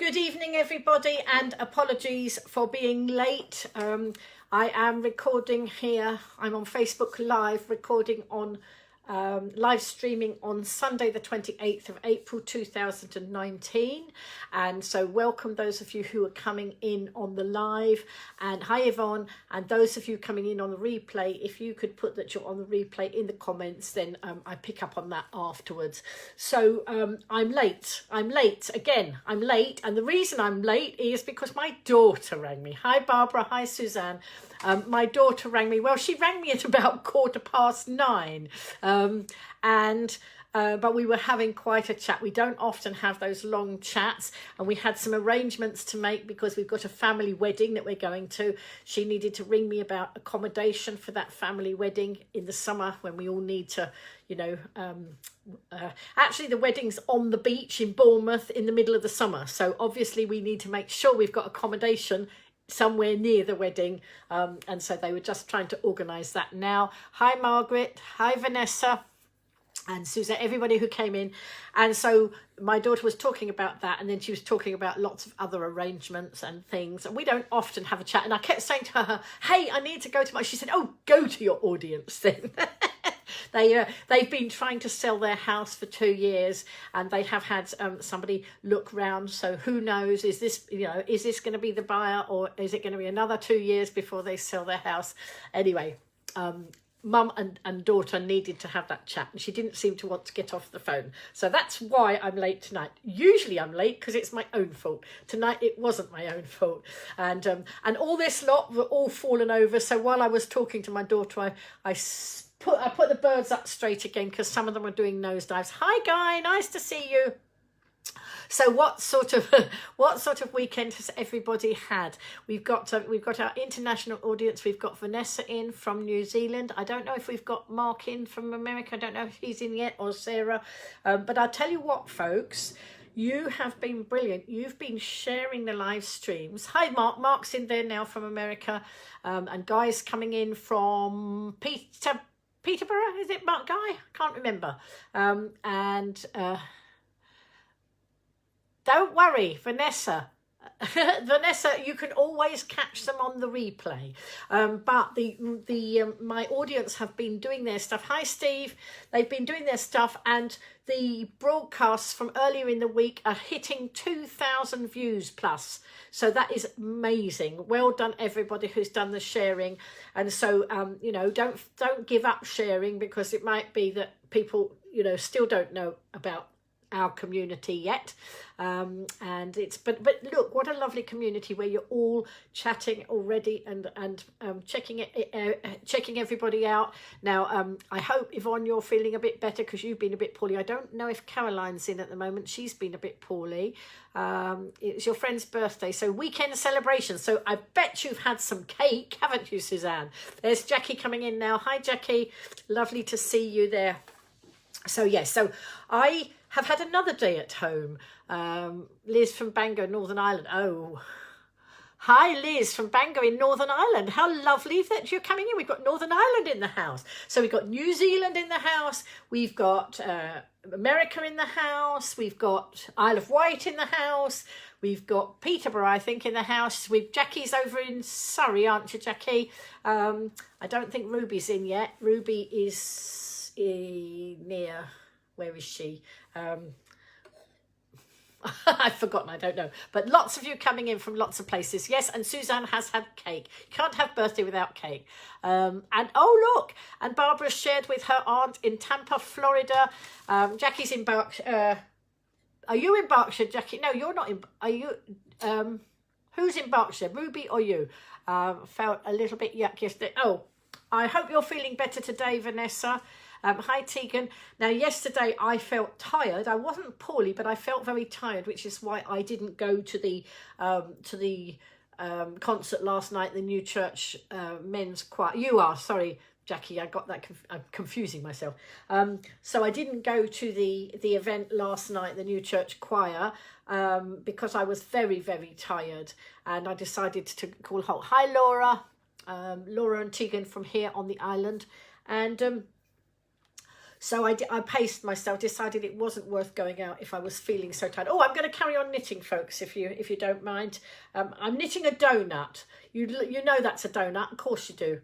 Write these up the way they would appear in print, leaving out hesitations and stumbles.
Good evening, everybody, and apologies for being late. I am recording here. I'm on Facebook Live, recording on live streaming on Sunday the 28th of April 2019, and so welcome those of you who are coming in on the live, and hi Yvonne, and those of you coming in on the replay, if you could put that you're on the replay in the comments, then I pick up on that afterwards. So I'm late again, I'm late, and the reason I'm late is because my daughter rang me. Hi Barbara, hi Suzanne. My daughter rang me. Well, she rang me at about 9:15, but we were having quite a chat. We don't often have those long chats, and we had some arrangements to make because we've got a family wedding that we're going to. She needed to ring me about accommodation for that family wedding in the summer when we all need to, you know, actually the wedding's on the beach in Bournemouth in the middle of the summer. So obviously we need to make sure we've got accommodation somewhere near the wedding, and so they were just trying to organise that now. Hi Margaret, hi Vanessa and Susan, everybody who came in. And so my daughter was talking about that, and then she was talking about lots of other arrangements and things, and we don't often have a chat, and I kept saying to her, hey, I need to go to my, she said, oh, go to your audience then. They've been trying to sell their house for 2 years, and they have had somebody look round. So who knows, is this going to be the buyer, or is it going to be another 2 years before they sell their house? Anyway, mum and daughter needed to have that chat, and she didn't seem to want to get off the phone. So that's why I'm late tonight. Usually I'm late because it's my own fault. Tonight it wasn't my own fault. And all this lot were all fallen over. So while I was talking to my daughter, I put the birds up straight again because some of them were doing nosedives. Hi Guy, nice to see you. So what sort of weekend has everybody had? We've got our international audience. We've got Vanessa in from New Zealand. I don't know if we've got Mark in from America. I don't know if he's in yet, or Sarah. But I'll tell you what, folks, you have been brilliant. You've been sharing the live streams. Hi Mark. Mark's in there now from America, and Guy's coming in from Peterborough. Is it Mark Guy? Can't remember. Don't worry, Vanessa. Vanessa, you can always catch them on the replay. But my audience have been doing their stuff. Hi, Steve. They've been doing their stuff, and the broadcasts from earlier in the week are hitting 2,000 views plus. So that is amazing. Well done, everybody who's done the sharing. And so, don't give up sharing, because it might be that people, still don't know about our community yet, but look, what a lovely community where you're all chatting already and checking everybody out. Now I hope, Yvonne, you're feeling a bit better, because you've been a bit poorly. I don't know if Caroline's in at the moment. She's been a bit poorly. It's your friend's birthday, so weekend celebration, so I bet you've had some cake, haven't you, Suzanne? There's Jackie coming in now. Hi Jackie, lovely to see you there. So yes, so I have had another day at home. Liz from Bangor, Northern Ireland. Oh, hi Liz from Bangor in Northern Ireland. How lovely that you're coming in. We've got Northern Ireland in the house. So we've got New Zealand in the house. We've got America in the house. We've got Isle of Wight in the house. We've got Peterborough, I think, in the house. Jackie's over in Surrey, aren't you, Jackie? I don't think Ruby's in yet. Ruby is near... Where is she? I've forgotten, I don't know. But lots of you coming in from lots of places. Yes, and Suzanne has had cake. You can't have birthday without cake. And oh, look. And Barbara shared with her aunt in Tampa, Florida. Jackie's in Berkshire. Are you in Berkshire, Jackie? No, you're not in... Are you... who's in Berkshire, Ruby or you? Felt a little bit yuck yesterday. Oh, I hope you're feeling better today, Vanessa. Hi Tegan. Now yesterday I felt tired. I wasn't poorly, but I felt very tired, which is why I didn't go to the concert last night, the New Church men's choir. You are, sorry Jackie, I got that, I'm confusing myself. So I didn't go to the event last night, the New Church choir, because I was very, very tired, and I decided to call halt. Hi Laura. Laura and Tegan from here on the island. And So I paced myself, decided it wasn't worth going out if I was feeling so tired. Oh, I'm going to carry on knitting, folks, if you don't mind. I'm knitting a donut. You know that's a donut. Of course you do.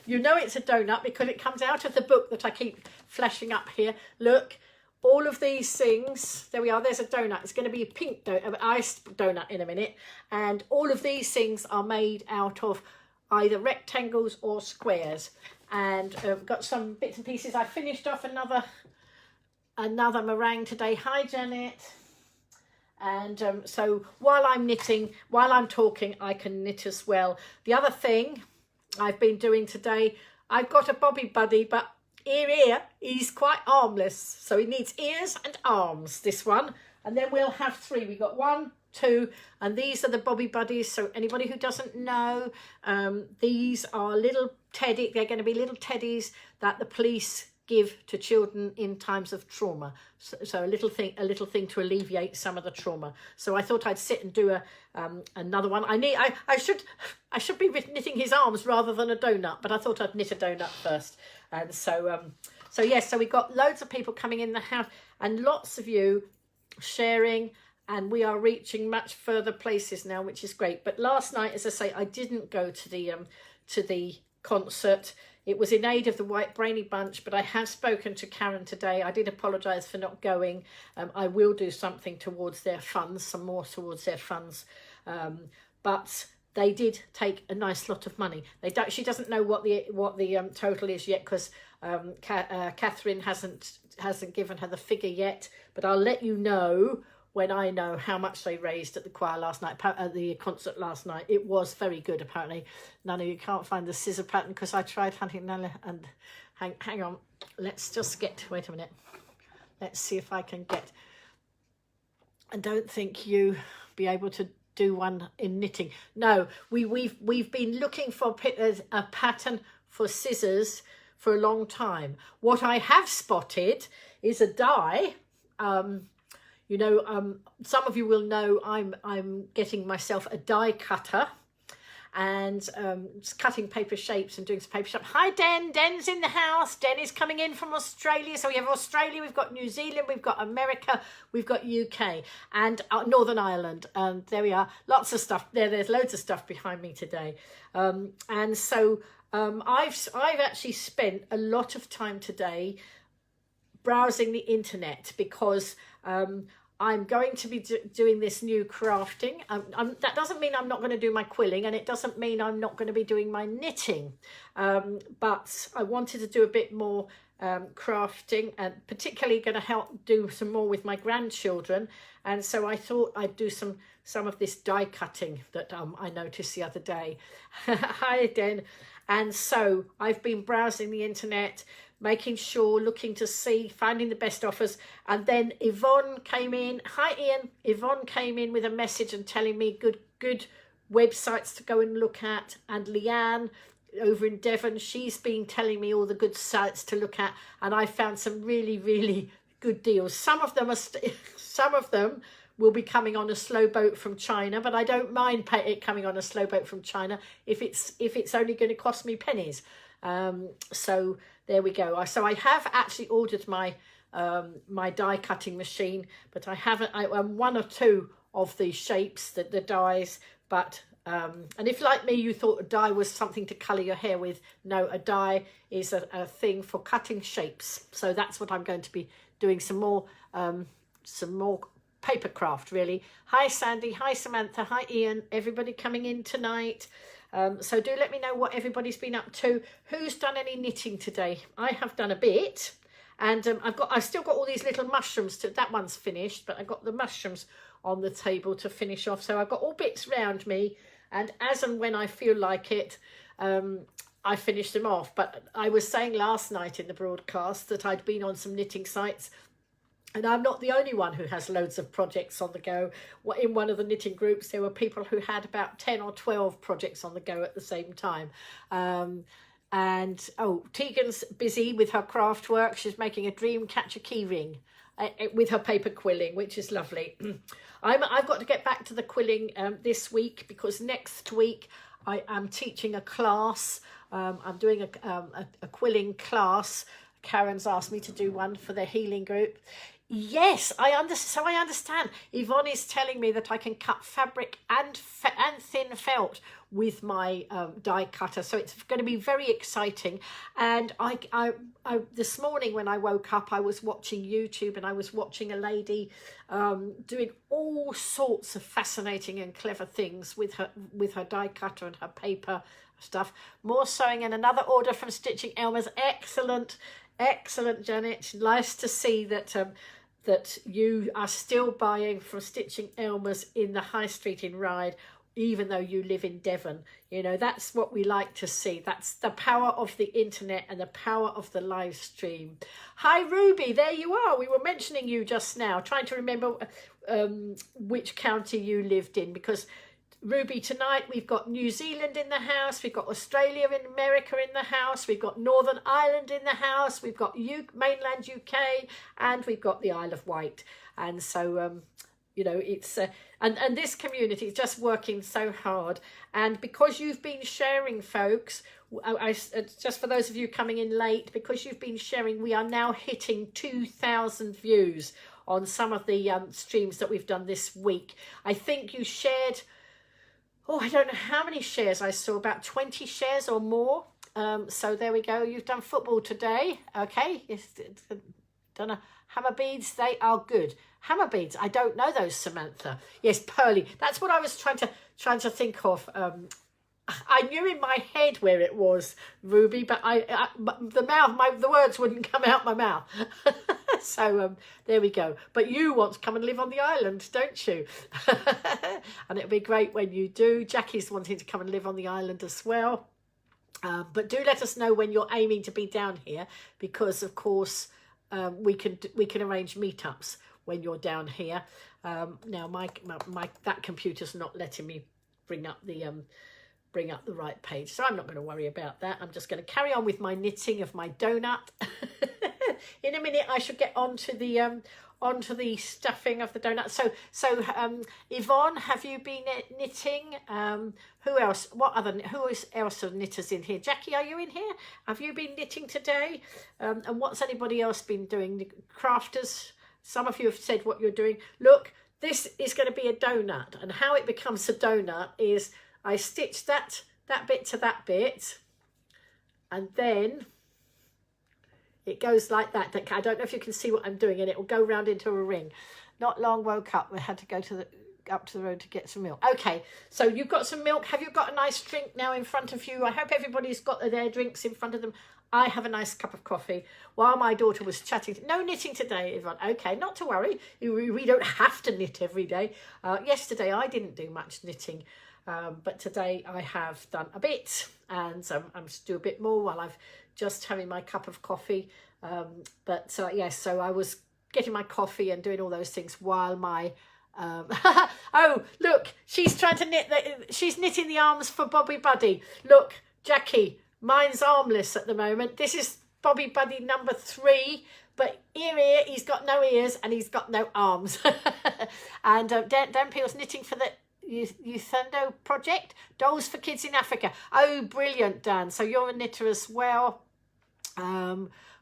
You know it's a donut because it comes out of the book that I keep flashing up here. Look, all of these things. There we are. There's a donut. It's going to be a pink iced donut in a minute. And all of these things are made out of either rectangles or squares. And got some bits and pieces. I finished off another meringue today. Hi, Janet. And so while I'm knitting, while I'm talking, I can knit as well. The other thing I've been doing today, I've got a Bobby Buddy, but here he's quite armless. So he needs ears and arms, this one. And then we'll have 3. We got 1, 2, and these are the Bobby Buddies. So anybody who doesn't know, these are little teddy. They're going to be little teddies that the police give to children in times of trauma. So a little thing to alleviate some of the trauma. So I thought I'd sit and do another one. I should be knitting his arms rather than a donut, but I thought I'd knit a donut first. And so yes, so we got loads of people coming in the house and lots of you sharing, and we are reaching much further places now, which is great. But last night, as I say, I didn't go to the concert. It was in aid of the Wightfibre bunch, but I have spoken to Karen today. I did apologise for not going. I will do something towards their funds, some more towards their funds. But they did take a nice lot of money. She doesn't know what the total is yet because Catherine hasn't given her the figure yet. But I'll let you know when I know how much they raised at the choir last night, at the concert last night. It was very good, apparently. Nana, you can't find the scissor pattern because I tried hunting Nana, and hang on. Let's just wait a minute. Let's see if I can get, I don't think you be able to do one in knitting. No, we've been looking for a pattern for scissors for a long time. What I have spotted is a die. Some of you will know I'm getting myself a die cutter and just cutting paper shapes and doing some paper shapes. Hi, Den. Den's in the house. Den is coming in from Australia. So we have Australia, we've got New Zealand, we've got America, we've got UK and Northern Ireland. There we are. Lots of stuff. There's loads of stuff behind me today. And so I've actually spent a lot of time today browsing the internet because I'm going to be doing this new crafting. That doesn't mean I'm not going to do my quilling, and it doesn't mean I'm not going to be doing my knitting. But I wanted to do a bit more crafting, and particularly going to help do some more with my grandchildren. And so I thought I'd do some of this die cutting that I noticed the other day. Hi, Den. And so I've been browsing the internet, making sure, looking to see, finding the best offers. And then Yvonne came in. Hi, Ian. Yvonne came in with a message and telling me good websites to go and look at. And Leanne over in Devon, she's been telling me all the good sites to look at. And I found some really, really good deals. Some of them will be coming on a slow boat from China, but I don't mind it coming on a slow boat from China if it's only going to cost me pennies. So there we go. So I have actually ordered my my die cutting machine, but I haven't. I'm 1 or 2 of the shapes, the dies, but and if like me you thought a die was something to colour your hair with, no, a die is a thing for cutting shapes. So that's what I'm going to be doing, some more paper craft, really. Hi, Sandy. Hi, Samantha. Hi, Ian. Everybody coming in tonight. So do let me know what everybody's been up to. Who's done any knitting today? I have done a bit, and I've still got all these little mushrooms. That one's finished, but I've got the mushrooms on the table to finish off. So I've got all bits round me, and as and when I feel like it, I finish them off. But I was saying last night in the broadcast that I'd been on some knitting sites. And I'm not the only one who has loads of projects on the go. In one of the knitting groups, there were people who had about 10 or 12 projects on the go at the same time. Tegan's busy with her craft work. She's making a dream catcher key ring with her paper quilling, which is lovely. I've got to get back to the quilling this week, because next week I am teaching a class. I'm doing a quilling class. Karen's asked me to do one for their healing group. Yes, I understand. Yvonne is telling me that I can cut fabric and thin felt with my die cutter, so it's going to be very exciting. And I this morning when I woke up, I was watching YouTube, and I was watching a lady doing all sorts of fascinating and clever things with her die cutter and her paper stuff. More sewing and another order from Stitching Elmer's. Excellent, Janet. Nice to see that that you are still buying from Stitching Elmer's in the High Street in Ryde, even though you live in Devon. You know, that's what we like to see. That's the power of the internet and the power of the live stream. Hi, Ruby, there you are. We were mentioning you just now, trying to remember which county you lived in, because Ruby, tonight we've got New Zealand in the house, we've got Australia and America in the house, we've got Northern Ireland in the house, we've got mainland UK, and we've got the Isle of Wight. And so you know, it's and this community is just working so hard. And because you've been sharing, folks, just for those of you coming in late, because you've been sharing, we are now hitting 2,000 views on some of the streams that we've done this week. I think you shared, oh, I don't know how many shares I saw, about 20 shares or more. So there we go. You've done football today. Okay. Done a hammer beads. They are good. Hammer beads. I don't know those, Samantha. Yes, pearly. That's what I was trying to think of. I knew in my head where it was, Ruby, but the words wouldn't come out my mouth. So there we go. But you want to come and live on the island, don't you? And it'll be great when you do. Jackie's wanting to come and live on the island as well. But do let us know when you're aiming to be down here, because of course we can arrange meetups when you're down here. Now my that computer's not letting me bring up the right page, so I'm not going to worry about that. I'm just going to carry on with my knitting of my donut. In a minute I should get onto the stuffing of the donut. So Yvonne, have you been knitting? Who else? Who else are knitters in here? Jackie, are you in here? Have you been knitting today? And what's anybody else been doing? The crafters, some of you have said what you're doing. Look, this is going to be a donut, and how it becomes a donut is I stitch that bit to that bit, and then it goes like that. I don't know if you can see what I'm doing, and it will go round into a ring. Not long woke up. We had to go up to the road to get some milk. Okay, so you've got some milk. Have you got a nice drink now in front of you? I hope everybody's got their drinks in front of them. I have a nice cup of coffee while my daughter was chatting. No knitting today, Yvonne. Okay, not to worry. We don't have to knit every day. Yesterday I didn't do much knitting. But today I have done a bit, and I'm to do a bit more while I'm just having my cup of coffee. Yes, so I was getting my coffee and doing all those things while my oh, look, she's trying to knit she's knitting the arms for Bobby Buddy. Look, Jackie, mine's armless at the moment. This is Bobby Buddy number 3, but here he's got no ears and he's got no arms. And Dan Peel's knitting for the Youthendo project, Dolls for Kids in Africa. Oh, brilliant, Dan. So you're a knitter as well.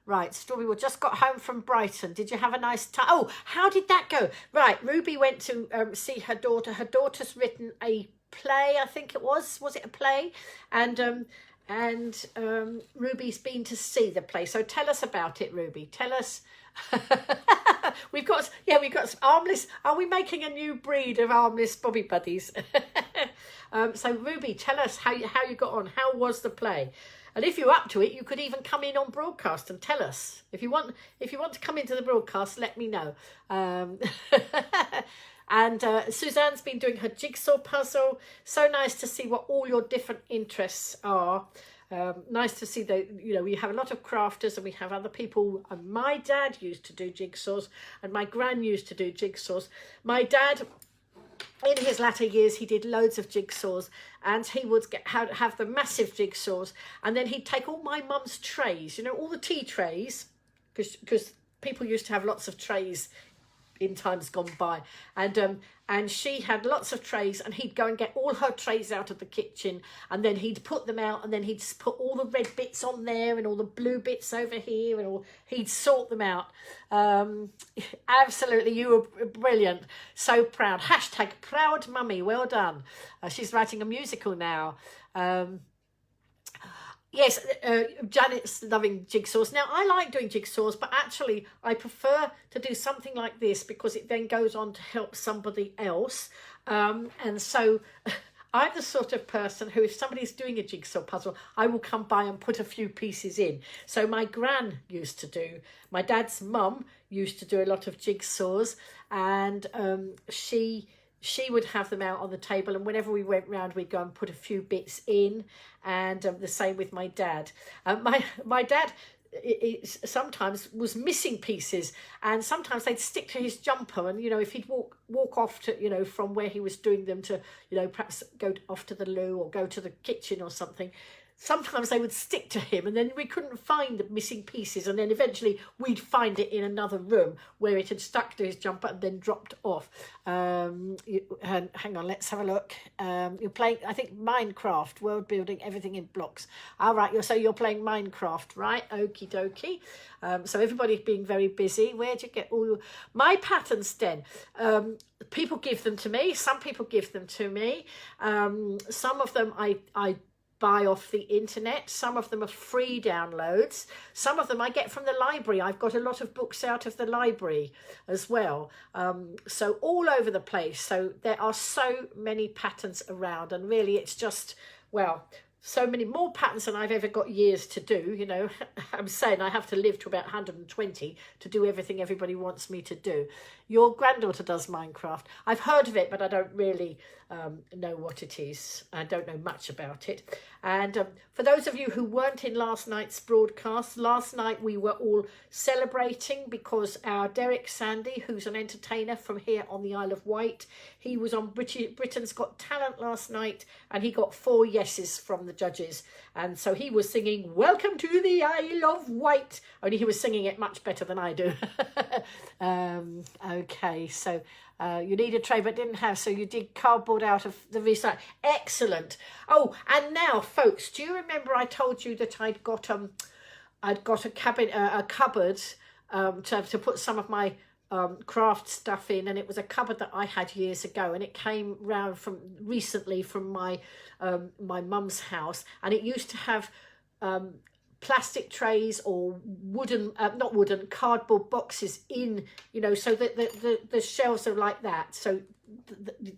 Right, Strawberry just got home from Brighton. Did you have a nice time? Oh, how did that go? Right, Ruby went to see her daughter. Her daughter's written a play, I think it was. Was it a play? And Ruby's been to see the play. So tell us about it, Ruby. Tell us. we've got some armless. Are we making a new breed of armless Bobby Buddies? So Ruby, tell us how you got on. How was the play? And if you're up to it, you could even come in on broadcast and tell us. If you want to come into the broadcast, let me know. And Suzanne's been doing her jigsaw puzzle. So nice to see what all your different interests are. Nice to see that, we have a lot of crafters and we have other people. And my dad used to do jigsaws and my gran used to do jigsaws. My dad, in his latter years, he did loads of jigsaws, and he would have the massive jigsaws, and then he'd take all my mum's trays, all the tea trays, because people used to have lots of trays in times gone by. And she had lots of trays, and he'd go and get all her trays out of the kitchen, and then he'd put them out, and then he'd put all the red bits on there and all the blue bits over here, and he'd sort them out. Absolutely, you were brilliant. So proud. Hashtag proud mummy. Well done. She's writing a musical now. Yes, Janet's loving jigsaws. Now, I like doing jigsaws, but actually I prefer to do something like this because it then goes on to help somebody else. And so I'm the sort of person who, if somebody's doing a jigsaw puzzle, I will come by and put a few pieces in. So my gran used to do, my dad's mum used to do a lot of jigsaws, and she would have them out on the table, and whenever we went round, we'd go and put a few bits in. And the same with my dad. My dad sometimes was missing pieces, and sometimes they'd stick to his jumper, and if he'd walk off to from where he was doing them to perhaps go off to the loo or go to the kitchen or something, sometimes they would stick to him, and then we couldn't find the missing pieces, and then eventually we'd find it in another room where it had stuck to his jumper and then dropped off. And hang on, let's have a look. You're playing, I think, Minecraft, world building, everything in blocks. All right, you're playing Minecraft, right? Okie dokie. So everybody's being very busy. Where'd you get all my patterns then? People give them to me. Some people give them to me. Some of them I buy off the internet. Some of them are free downloads. Some of them I get from the library. I've got a lot of books out of the library as well. So all over the place. So there are so many patterns around, and really it's just, well, so many more patterns than I've ever got years to do. I'm saying I have to live to about 120 to do everything everybody wants me to do. Your granddaughter does Minecraft. I've heard of it, but I don't really know what it is. I don't know much about it. And for those of you who weren't in last night's broadcast, last night we were all celebrating because our Derek Sandy, who's an entertainer from here on the Isle of Wight, he was on Britain's Got Talent last night, and he got 4 yeses from the judges. And so he was singing "Welcome to the Isle of Wight," only he was singing it much better than I do. Okay, so you need a tray but didn't have, so you did cardboard out of the recycle. Excellent. Oh, and now folks, do you remember I told you that I'd got a cupboard to put some of my craft stuff in, and it was a cupboard that I had years ago, and it came round recently from my my mum's house, and it used to have plastic trays or cardboard boxes in, so that the shelves are like that, so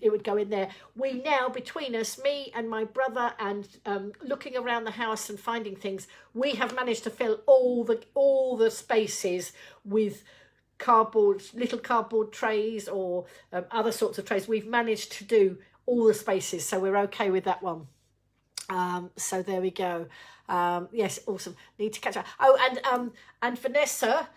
it would go in there. We now, between us, me and my brother, and looking around the house and finding things, we have managed to fill all the spaces with little cardboard trays or other sorts of trays. We've managed to do all the spaces, so we're okay with that one. So there we go. Yes, awesome. Need to catch up. Oh, and Vanessa,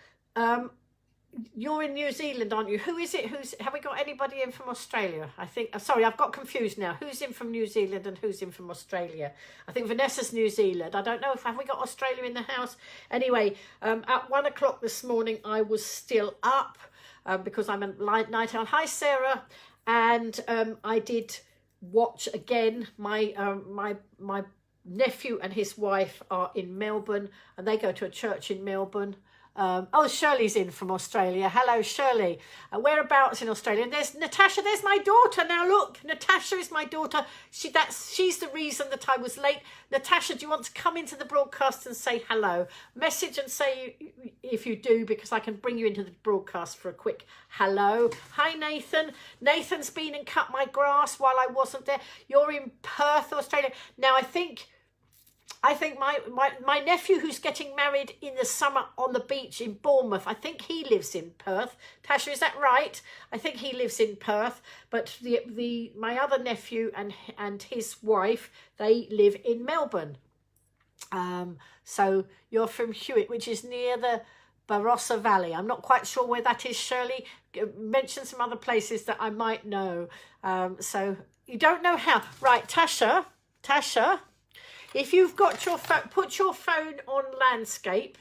you're in New Zealand, aren't you? Who is it? Have we got anybody in from Australia? I think, sorry, I've got confused now. Who's in from New Zealand and who's in from Australia? I think Vanessa's New Zealand. I don't know have we got Australia in the house? Anyway, at 1 o'clock this morning, I was still up because I'm a night owl. Hi, Sarah. And I did watch again. My nephew and his wife are in Melbourne, and they go to a church in Melbourne. Oh, Shirley's in from Australia. Hello, Shirley. Whereabouts in Australia? And there's Natasha. There's my daughter. Now look, Natasha is my daughter. She's the reason that I was late. Natasha, do you want to come into the broadcast and say hello? Message and say if you do, because I can bring you into the broadcast for a quick hello. Hi, Nathan. Nathan's been and cut my grass while I wasn't there. You're in Perth, Australia. Now, I think my nephew, who's getting married in the summer on the beach in Bournemouth, I think he lives in Perth. Tasha, is that right? I think he lives in Perth. But my other nephew and his wife, they live in Melbourne. So you're from Hewitt, which is near the Barossa Valley. I'm not quite sure where that is, Shirley. Mention some other places that I might know. So you don't know how. Right, Tasha. If you've got your phone, put your phone on landscape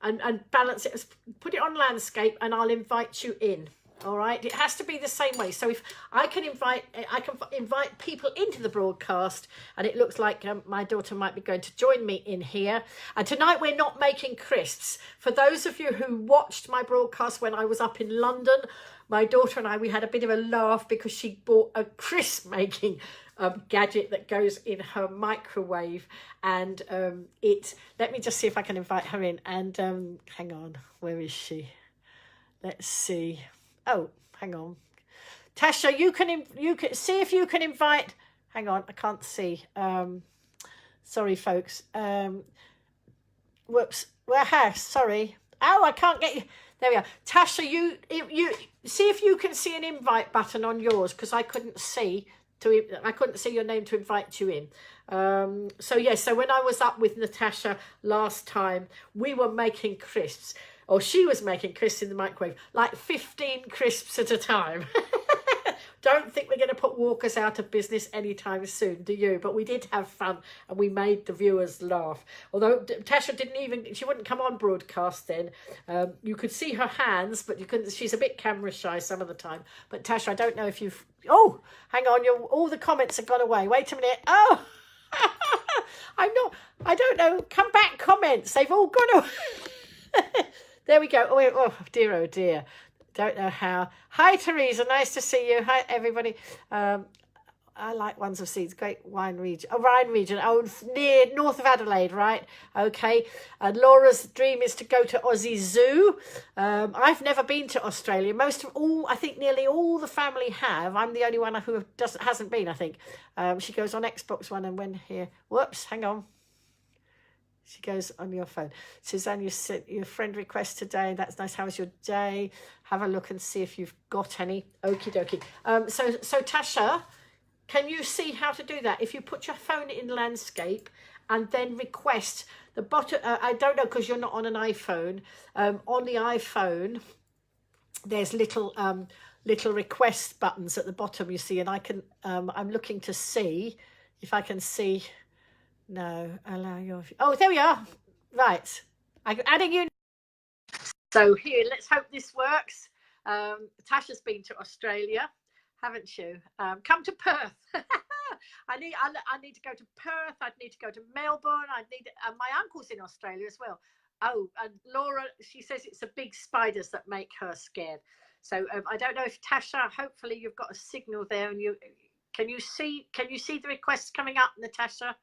and balance it. Put it on landscape and I'll invite you in. All right, it has to be the same way. So if I can invite people into the broadcast, and it looks like my daughter might be going to join me in here. And tonight we're not making crisps. For those of you who watched my broadcast when I was up in London, my daughter and I, we had a bit of a laugh because she bought a crisp making gadget that goes in her microwave, and let me just see if I can invite her in. And hang on, where is she? Let's see. Oh, hang on, Tasha, you can see if you can invite. Hang on, I can't see. Sorry, folks. Whoops. Well, sorry. Oh, I can't get you. There we are. Tasha, you see if you can see an invite button on yours, because I couldn't see your name to invite you in. So yes, so when I was up with Natasha last time, we were making crisps. Or she was making crisps in the microwave, like 15 crisps at a time. Don't think we're going to put Walkers out of business anytime soon, do you? But we did have fun, and we made the viewers laugh. Although Tasha she wouldn't come on broadcast then. You could see her hands, but you couldn't. She's a bit camera shy some of the time. But Tasha, I don't know if you've... Oh, hang on, all the comments have gone away. Wait a minute. Oh, I don't know. Come back, comments. They've all gone away. There we go. Oh dear, oh dear. Don't know how. Hi, Teresa. Nice to see you. Hi, everybody. I like Ones of Seeds. Great wine region. Oh, Rhine region. Oh, near north of Adelaide, right? Okay. And Laura's dream is to go to Aussie Zoo. I've never been to Australia. I think nearly all the family have. I'm the only one who hasn't been, I think. She goes on Xbox One and when here. Whoops, hang on. She goes on your phone. Suzanne, you sent your friend request today. That's nice. How was your day? Have a look and see if you've got any. Okie dokie. So Tasha, can you see how to do that? If you put your phone in landscape and then request the bottom, I don't know because you're not on an iPhone. On the iPhone, there's little request buttons at the bottom, you see, and I can. I'm looking to see if I can see. No, allow your... Oh, there we are. Right. I'm adding you. So here, let's hope this works. Tasha's been to Australia, haven't you? Come to Perth. I need to go to Perth. I'd need to go to Melbourne. My uncle's in Australia as well. Oh, and Laura, she says it's the big spiders that make her scared. So I don't know if Tasha, hopefully you've got a signal there, and can you see the requests coming up, Natasha?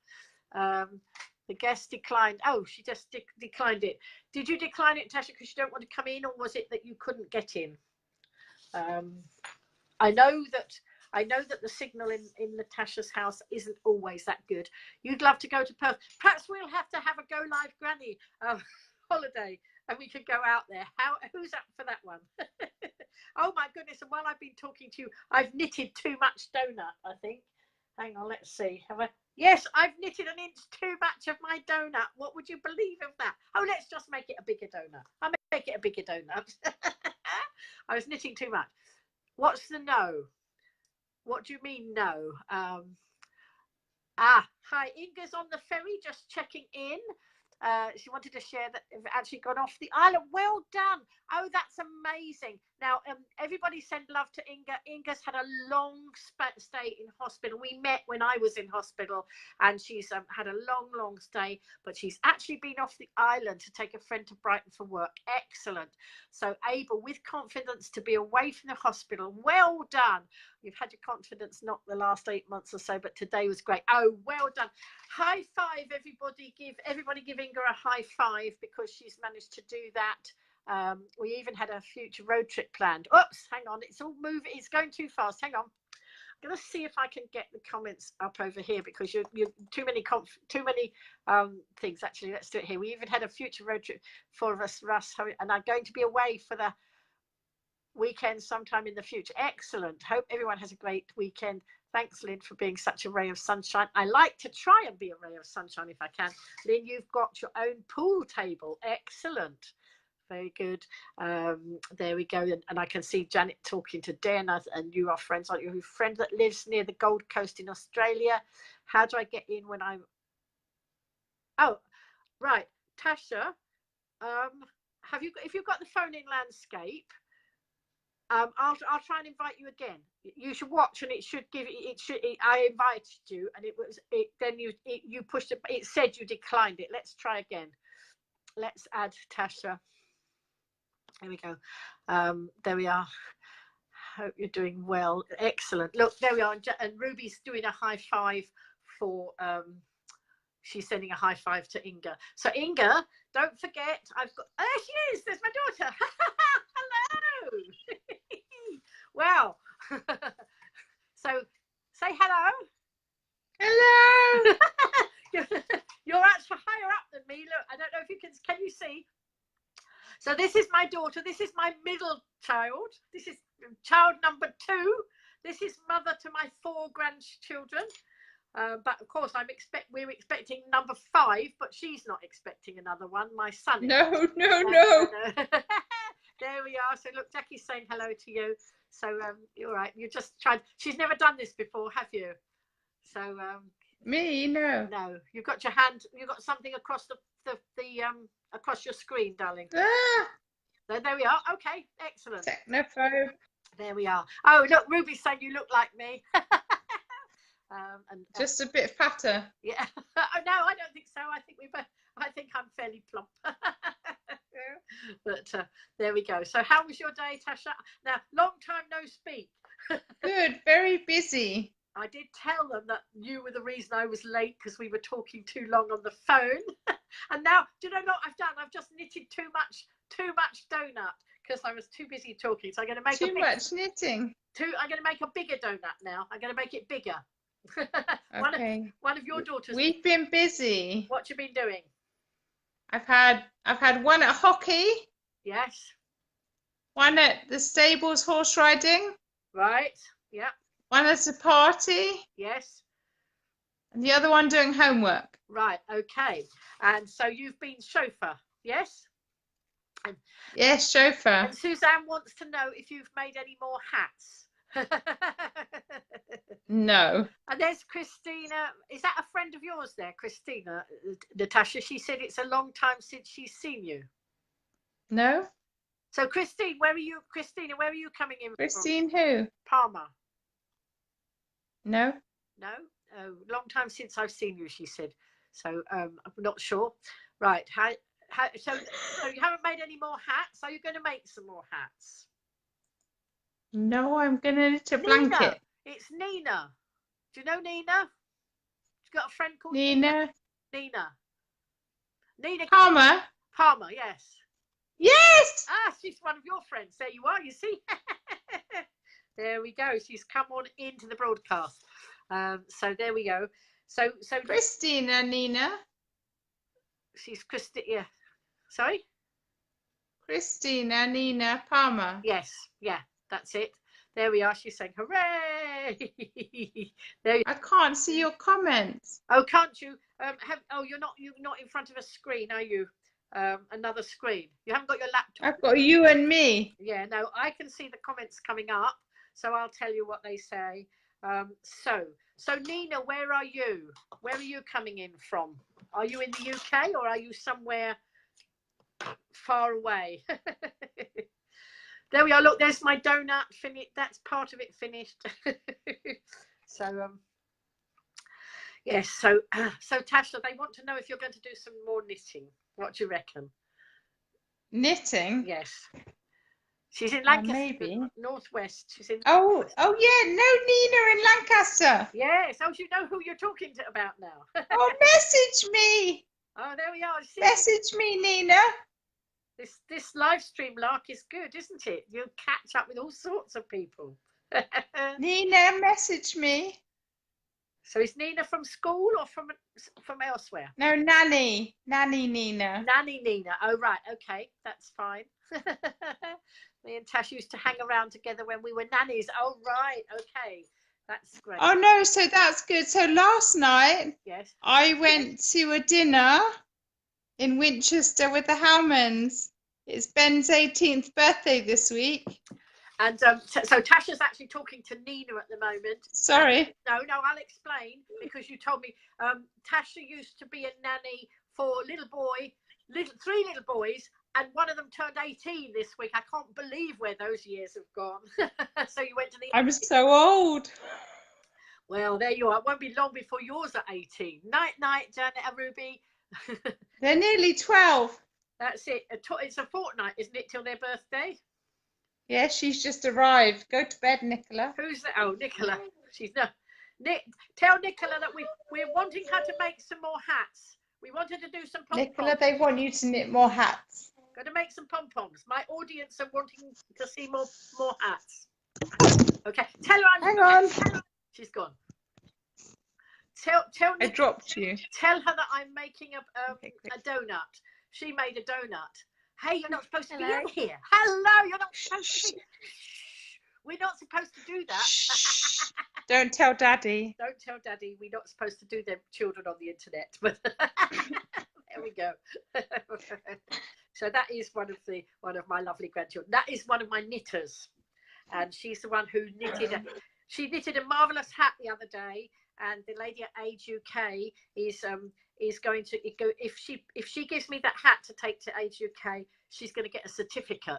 The guest declined. Oh, she just declined it. Did you decline it, Tasha, because you don't want to come in, or was it that you couldn't get in? I know that the signal in Natasha's house isn't always that good. You'd love to go to Perth. Perhaps we'll have to have a Golivegranny holiday, and we could go out there. Who's up for that one? Oh my goodness! And while I've been talking to you, I've knitted too much donut, I think. Hang on, let's see. Yes, I've knitted an inch too much of my donut. What would you believe of that? Oh, let's just make it a bigger donut. I'll make it a bigger donut. I was knitting too much. What's the no? What do you mean no? Hi, Inga's on the ferry, just checking in. She wanted to share that they've actually gone off the island. Well done. Oh, that's amazing. Now, everybody send love to Inga. Inga's had a long stay in hospital. We met when I was in hospital, and she's had a long stay, but she's actually been off the island to take a friend to Brighton for work. Excellent. So able with confidence to be away from the hospital. Well done. You've had your confidence not the last 8 months or so, but today was great. Oh, well done. High five, everybody. Give Inga a high five because she's managed to do that. We even had a future road trip planned. Oops, hang on. It's all moving. It's going too fast. Hang on. I'm going to see if I can get the comments up over here because you're too many things. Actually, let's do it here. We even had a future road trip for us, Russ, and I'm going to be away for the weekend sometime in the future. Excellent. Hope everyone has a great weekend. Thanks, Lynn, for being such a ray of sunshine. I like to try and be a ray of sunshine if I can. Lynn, you've got your own pool table. Excellent. Very good. There we go. And I can see Janet talking to Dan, and you are friends, aren't you? Your friend that lives near the Gold Coast in Australia. How do I get in when I'm... Oh, right. Tasha, if you've got the phone in landscape, I'll try and invite you again. You should watch, and it should give it. I invited you, and then you pushed it. It said you declined it. Let's try again. Let's add Tasha. There we go. There we are. Hope you're doing well. Excellent. Look, there we are. And Ruby's doing a high five for. She's sending a high five to Inga. So Inga, don't forget. I've got. There she is. There's my daughter. Hello. Wow. So say hello. Hello. You're actually higher up than me. Look, I don't know if you can you see? So this is my daughter. This is my middle child. This is child number 2. This is mother to my 4 grandchildren. But of course, we're expecting number 5, but she's not expecting another one. My son is. No. There we are. So look, Jackie's saying hello to you. So you're right. You just tried. She's never done this before, have you? So Me, no. no. You've got your hand. You've got something across the across your screen, darling. Ah, There we are. Okay, excellent. technophobe. There we are. Oh, look, Ruby's saying you look like me. Just a bit fatter. Yeah. Oh no, I don't think so. I think I'm fairly plump. But there we go. So how was your day, Tasha? Now, long time no speak. Good, very busy. I did tell them that you were the reason I was late because we were talking too long on the phone. And now, do you know what I've done? I've just knitted too much donut because I was too busy talking. So I'm going to make too much knitting. I'm going to make a bigger donut now. I'm going to make it bigger. Okay. One of your daughters. We've been busy. What you been doing? I've had one at hockey. Yes. One at the stables horse riding. Right. Yeah. One at a party. Yes. And the other one doing homework. Right. Okay. And so you've been chauffeur. Yes. Yes, chauffeur. And Suzanne wants to know if you've made any more hats. No. And there's Christina. Is that a friend of yours there, Christina? Natasha, she said it's a long time since she's seen you. No. So Christina, where are you coming in Christine who? from? Palmer. No. No? Oh, long time since I've seen you, she said. So I'm not sure. Right. So you haven't made any more hats? Are you going to make some more hats? No, I'm going to knit a blanket. Nina. It's Nina. Do you know Nina? You've got a friend called Nina. Nina Palmer. Palmer, yes. Yes. Ah, she's one of your friends. There you are, you see. There we go. She's come on into the broadcast. So there we go. So Christina, Nina. She's Christina. Yeah. Sorry? Christina, Nina, Palmer. Yes. Yeah, that's it. There we are. She's saying, hooray! I can't see your comments. Oh, can't you? You're not in front of a screen, are you? Another screen. You haven't got your laptop. I've got you and me. Yeah, no, I can see the comments coming up, so I'll tell you what they say. So Nina, where are you? Where are you coming in from? Are you in the UK or are you somewhere far away? There we are. Look, there's my donut. That's part of it finished. So yes. So Tasha, they want to know if you're going to do some more knitting. What do you reckon? Knitting? Yes. She's in Lancaster, maybe. Northwest. She's in. Oh yeah, no Nina in Lancaster. Yes. Oh, you know who you're talking about now. Oh, message me. Oh, there we are. See, message me, Nina. This live stream lark is good, isn't it? You'll catch up with all sorts of people. Nina, message me. So is Nina from school or from elsewhere? No, Nanny Nina. Nanny Nina. Oh right, okay, that's fine. Me and Tash used to hang around together when we were nannies. Oh right, okay, that's great. Oh no, so that's good. So last night, yes, I went to a dinner in Winchester with the Howmans. It's Ben's 18th birthday this week. And so Tasha's actually talking to Nina at the moment. Sorry. No, I'll explain because you told me Tasha used to be a nanny for 3 little boys and one of them turned 18 this week. I can't believe where those years have gone. So you went to the... I'm so old. Well, there you are. It won't be long before yours are 18. Night, night, Janet and Ruby. They're nearly 12. That's it. It's a fortnight, isn't it, till their birthday? Yeah, she's just arrived. Go to bed, Nicola. Who's that? Oh, Nicola. She's no. Nick, tell Nicola that we're wanting her to make some more hats. We wanted to do some pom-poms. Nicola, they want you to knit more hats. Got to make some pom-poms. My audience are wanting to see more hats. Okay, tell her I'm... Hang on. She's gone. Tell I dropped you. Tell her that I'm making a donut. She made a donut. Hey, you're not supposed to be in here. Hello, you're not supposed to be... We're not supposed to do that. Don't tell Daddy. Don't tell Daddy. We're not supposed to do them children on the internet. But there we go. So that is one of my lovely grandchildren. That is one of my knitters, and she's the one who knitted. She knitted a marvelous hat the other day, and the lady at Age UK is going to go, if she gives me that hat to take to Age UK, she's going to get a certificate.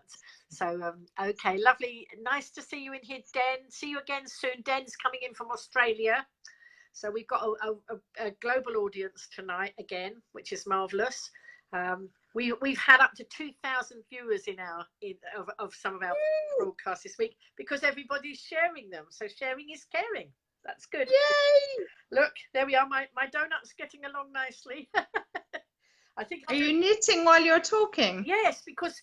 So okay, lovely, nice to see you in here, Den. See you again soon. Den's coming in from Australia, so we've got a global audience tonight again, which is marvelous. We've had up to 2,000 viewers of some of our broadcasts this week, because everybody's sharing them. So sharing is caring. That's good. Yay! Look, there we are. My donut's getting along nicely. I think. Are you knitting while you're talking? Yes, because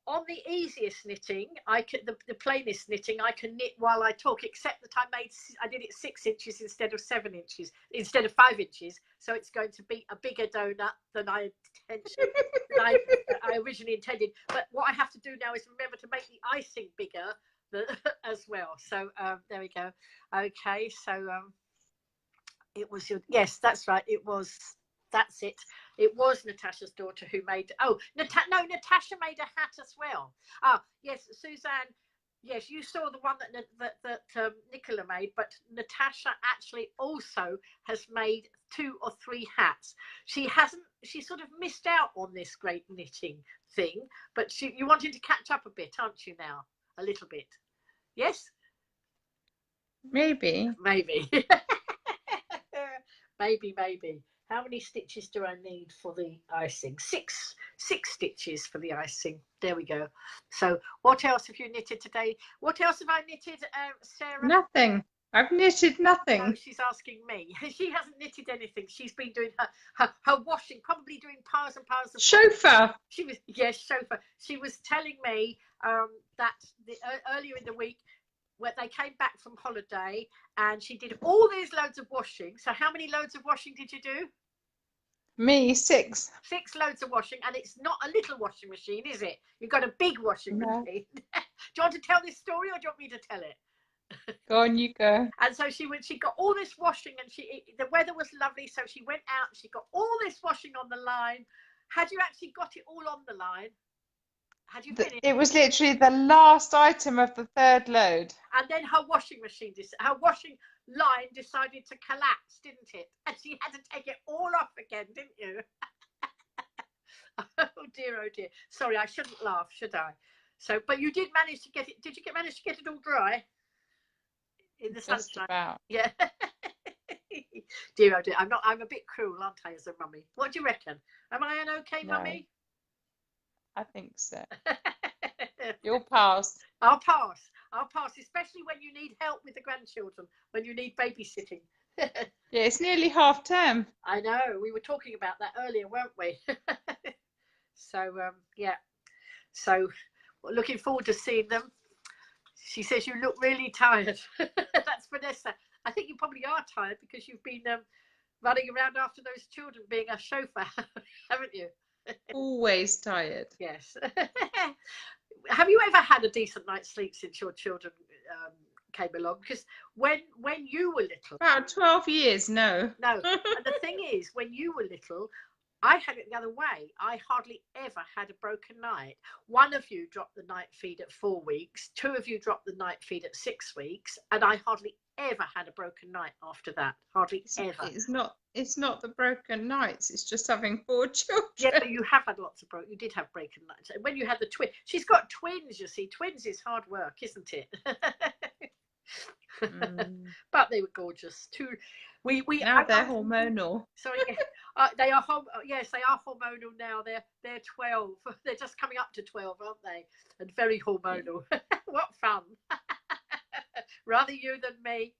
on the easiest knitting, the plainest knitting, I can knit while I talk. Except that I did it 6 inches instead of 7 inches, instead of 5 inches. So it's going to be a bigger donut than I originally intended. But what I have to do now is remember to make the icing bigger as well. So there we go. Okay, so it was yes, that's right. That's it. It was Natasha's daughter who made. Oh, Natasha made a hat as well. Yes, Suzanne. Yes, you saw the one that Nicola made, but Natasha actually also has made 2 or 3 hats. She sort of missed out on this great knitting thing, but you wanted to catch up a bit, aren't you now? A little bit. Yes? Maybe. Maybe. Maybe. How many stitches do I need for the icing? 6 stitches for the icing. There we go. So what else have you knitted today? What else have I knitted, Sarah? Nothing. I've knitted nothing. No, she's asking me. She hasn't knitted anything. She's been doing her washing, probably doing piles and piles of chauffeur. Chauffeur. She was telling me that earlier in the week, where they came back from holiday, and she did all these loads of washing. So how many loads of washing did you do? Me, 6. 6 loads of washing, and it's not a little washing machine, is it? You've got a big washing machine. Do you want to tell this story, or do you want me to tell it? Go on, you go. And so she got all this washing, and the weather was lovely, so she went out and she got all this washing on the line. Had you actually got it all on the line? Had you finished? It was literally the last item of the 3rd load. And then her washing line decided to collapse, didn't it? And she had to take it all off again, didn't you? Oh dear. Sorry, I shouldn't laugh, should I? So, but you did manage to get it. Did you manage to get it all dry in the sunshine? Just about. Yeah. Dear, oh dear. I'm a bit cruel, aren't I, as a mummy? What do you reckon? Am I an okay mummy? I think so. You'll pass. I'll pass, especially when you need help with the grandchildren, when you need babysitting. Yeah, it's nearly half term. I know, we were talking about that earlier, weren't we? So yeah, so looking forward to seeing them. She says you look really tired. That's Vanessa. I think you probably are tired because you've been running around after those children being a chauffeur, haven't you? Always tired. Yes. Have you ever had a decent night's sleep since your children came along? Because when you were little, about 12 years, no. And the thing is, when you were little, I had it the other way. I hardly ever had a broken night. One of you dropped the night feed at 4 weeks, 2 of you dropped the night feed at 6 weeks, and I hardly ever had a broken night after that. Hardly ever. It's not the broken nights. It's just having 4 children. Yeah, but you have had lots of you did have broken nights. And when you had the twin, she's got twins, you see. Twins is hard work, isn't it? But they were gorgeous too. Now they're hormonal. Sorry, they are yes, they are hormonal now. They're 12. They're just coming up to 12, aren't they? And very hormonal. What fun! Rather you than me.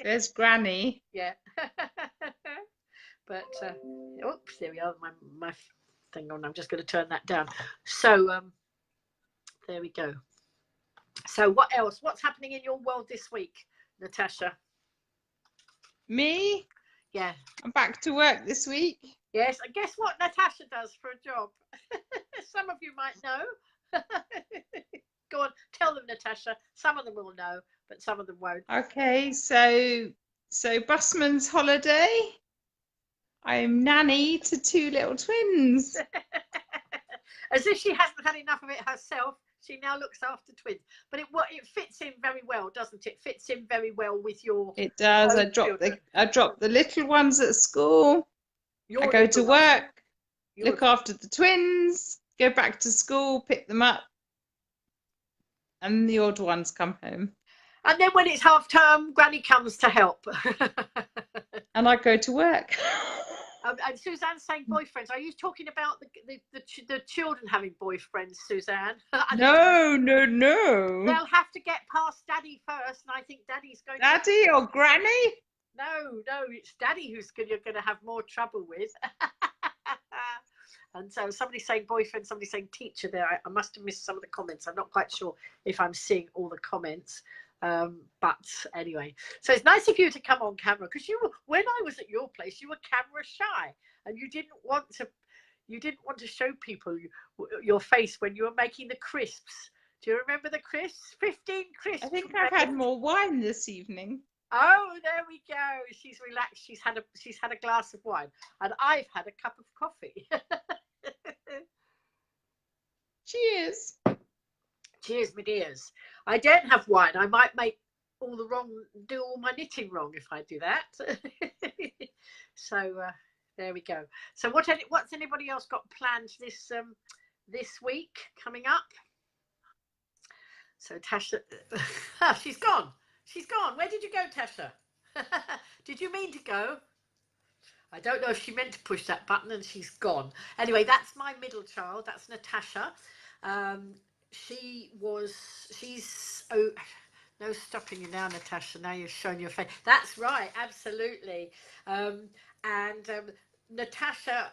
There's Granny. Yeah. But oops, there we are. My thing on. I'm just going to turn that down. So there we go. So what else? What's happening in your world this week, Natasha? Me? Yeah. I'm back to work this week. Yes, and guess what Natasha does for a job? Some of you might know. Go on, tell them, Natasha. Some of them will know, but some of them won't. Okay, so busman's holiday. I'm nanny to 2 little twins. As if she hasn't had enough of it herself, she now looks after twins. But it fits in very well, doesn't it? It fits in very well with your. It does. I drop the little ones at school. I go to work, look after the twins, go back to school, pick them up, and the odd ones come home. And then when it's half term, Granny comes to help. And I go to work. And Suzanne's saying boyfriends. Are you talking about the children having boyfriends, Suzanne? No. They'll have to get past Daddy first, and I think Daddy's going. Daddy or Granny? No, it's Daddy you're going to have more trouble with. And so somebody's saying boyfriend, somebody's saying teacher there. I must have missed some of the comments. I'm not quite sure if I'm seeing all the comments. But anyway, so it's nice of you to come on camera, because when I was at your place, you were camera shy, and you didn't want to show people your face when you were making the crisps. Do you remember the crisps? 15 crisps. I think I've had more wine this evening. Oh, there we go. She's relaxed. She's had a glass of wine, and I've had a cup of coffee. Cheers. Cheers, my dears. I don't have wine. I might do all my knitting wrong if I do that. So there we go. So what's anybody else got planned this week coming up? So Tasha, she's gone. She's gone. Where did you go, Tasha? Did you mean to go? I don't know if she meant to push that button and she's gone. Anyway, that's my middle child. That's Natasha. No stopping you now, Natasha. Now you've shown your face. That's right, absolutely. Natasha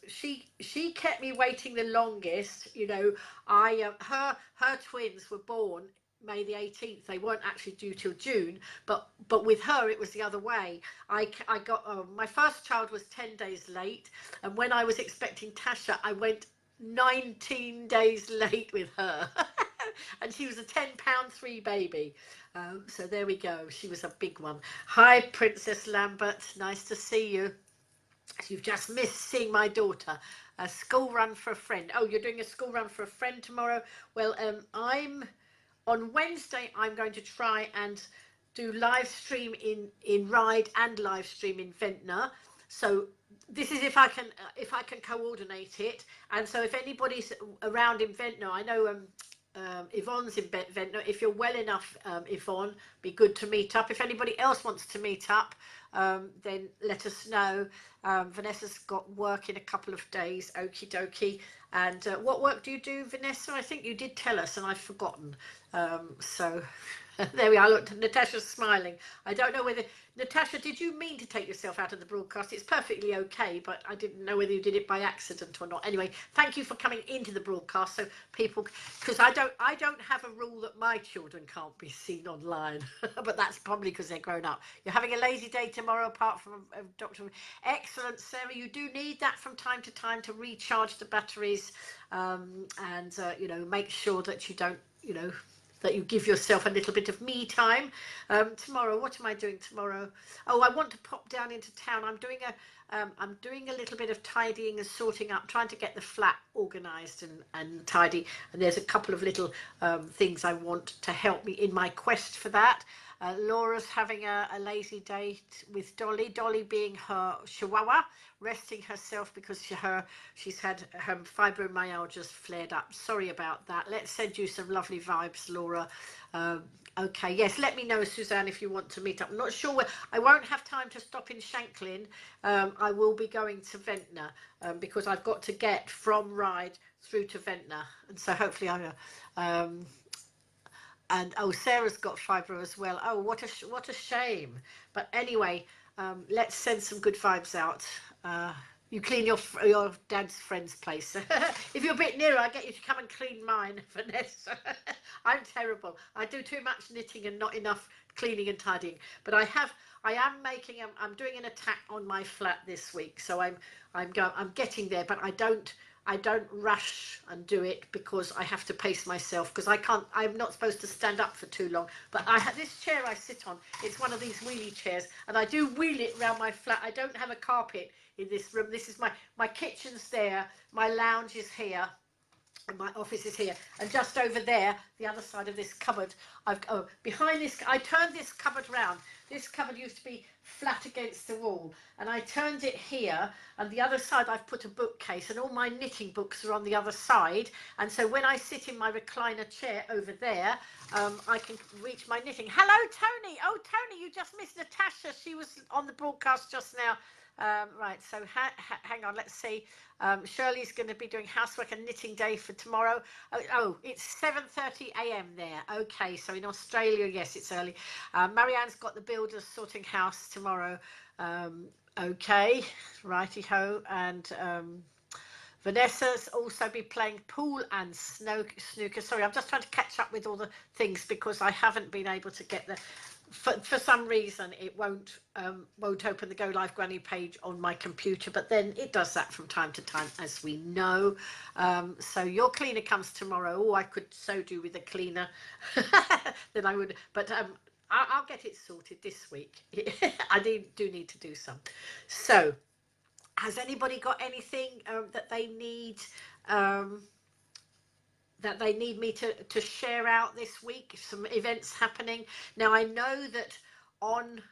she kept me waiting the longest. You know, her twins were born May the 18th. They weren't actually due till June, but with her it was the other way. I got my first child was 10 days late, and when I was expecting Tasha, I went 19 days late with her. And she was a 10-pound-3 baby. So there we go. She was a big one. Hi, Princess Lambert. Nice to see you. You've just missed seeing my daughter. A school run for a friend. Oh, you're doing a school run for a friend tomorrow? Well, on Wednesday, I'm going to try and do live stream in Ryde and live stream in Ventnor. So this is if I can coordinate it. And so if anybody's around in Ventnor, I know Yvonne's in Ventnor. If you're well enough, Yvonne, be good to meet up. If anybody else wants to meet up, then let us know. Vanessa's got work in a couple of days. Okie dokie. And what work do you do, Vanessa? I think you did tell us and I've forgotten. So there we are. Look, Natasha's smiling. I don't know whether Natasha, did you mean to take yourself out of the broadcast? It's perfectly okay, but I didn't know whether you did it by accident or not. Anyway, thank you for coming into the broadcast, so people, because I don't have a rule that my children can't be seen online, but that's probably because they're grown up. You're having a lazy day tomorrow, apart from Dr. Excellent, Sarah. You do need that from time to time to recharge the batteries, and you know, make sure that you don't, you know, that you give yourself a little bit of me time. Tomorrow, what am I doing tomorrow? Oh, I want to pop down into town. I'm doing a little bit of tidying and sorting up, trying to get the flat organised and tidy. And there's a couple of little things I want to help me in my quest for that. Laura's having a lazy day with Dolly. Dolly being her chihuahua, resting herself because she's had her fibromyalgia flared up. Sorry about that. Let's send you some lovely vibes, Laura. Okay, yes, let me know, Suzanne, if you want to meet up. I'm not sure where. I won't have time to stop in Shanklin. I will be going to Ventnor because I've got to get from Ryde through to Ventnor, and so hopefully and oh, Sarah's got fibro as well. Oh, what a shame. But anyway, let's send some good vibes out. You clean your dad's friend's place. If you're a bit nearer, I get you to come and clean mine, Vanessa. I'm terrible. I do too much knitting and not enough cleaning and tidying. But I'm doing an attack on my flat this week, so I'm getting there. But I don't rush and do it because I have to pace myself, because I'm not supposed to stand up for too long. But I have this chair I sit on. It's one of these wheelie chairs, and I do wheel it around my flat. I don't have a carpet in this room. This is my kitchen's there, my lounge is here, and my office is here, and just over there, the other side of this cupboard, behind this, I turned this cupboard round. This cupboard used to be flat against the wall, and I turned it here, and the other side I've put a bookcase, and all my knitting books are on the other side, and so when I sit in my recliner chair over there, I can reach my knitting. Hello, Tony. Oh, Tony, you just missed Natasha. She was on the broadcast just now. Right, so hang on, let's see. Shirley's going to be doing housework and knitting day for tomorrow. Oh, it's 7:30 a.m. there. Okay, so in Australia, yes, it's early. Marianne's got the builders sorting house tomorrow. Okay, righty-ho. And Vanessa's also be playing pool and snooker. Sorry, I'm just trying to catch up with all the things because I haven't been able to get the... For some reason it won't open the Golivegranny page on my computer, but then it does that from time to time, as we know. So your cleaner comes tomorrow. Oh, I could so do with a cleaner. Then I would, but I'll get it sorted this week. I do need to do some. So has anybody got anything that they need me to share out this week? Some events happening. Now I know that on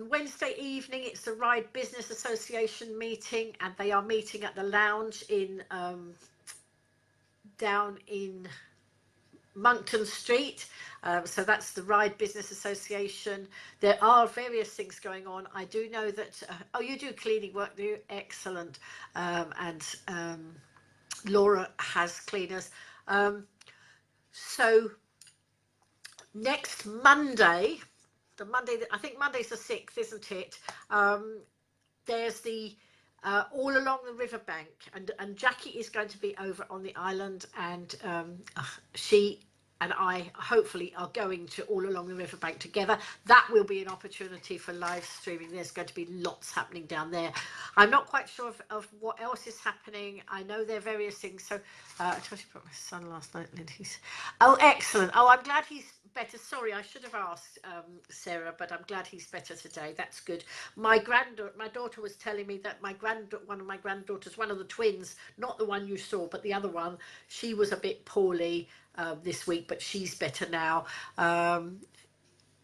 Wednesday evening it's the Ryde Business Association meeting, and they are meeting at the lounge in down in Monkton Street. So that's the Ryde Business Association. There are various things going on. I do know that oh, you do cleaning work, do you? Excellent. Laura has cleaners. So next Monday, I think Monday's the 6th, isn't it? There's the all along the riverbank, and Jackie is going to be over on the island, and she and I hopefully are going to all along the riverbank together. That will be an opportunity for live streaming. There's going to be lots happening down there. I'm not quite sure of what else is happening. I know there are various things. So I told you about my son last night, and oh, excellent. Oh, I'm glad he's better. Sorry, I should have asked Sarah, but I'm glad he's better today. That's good. My daughter was telling me that one of my granddaughters, one of the twins, not the one you saw, but the other one, she was a bit poorly this week, but she's better now.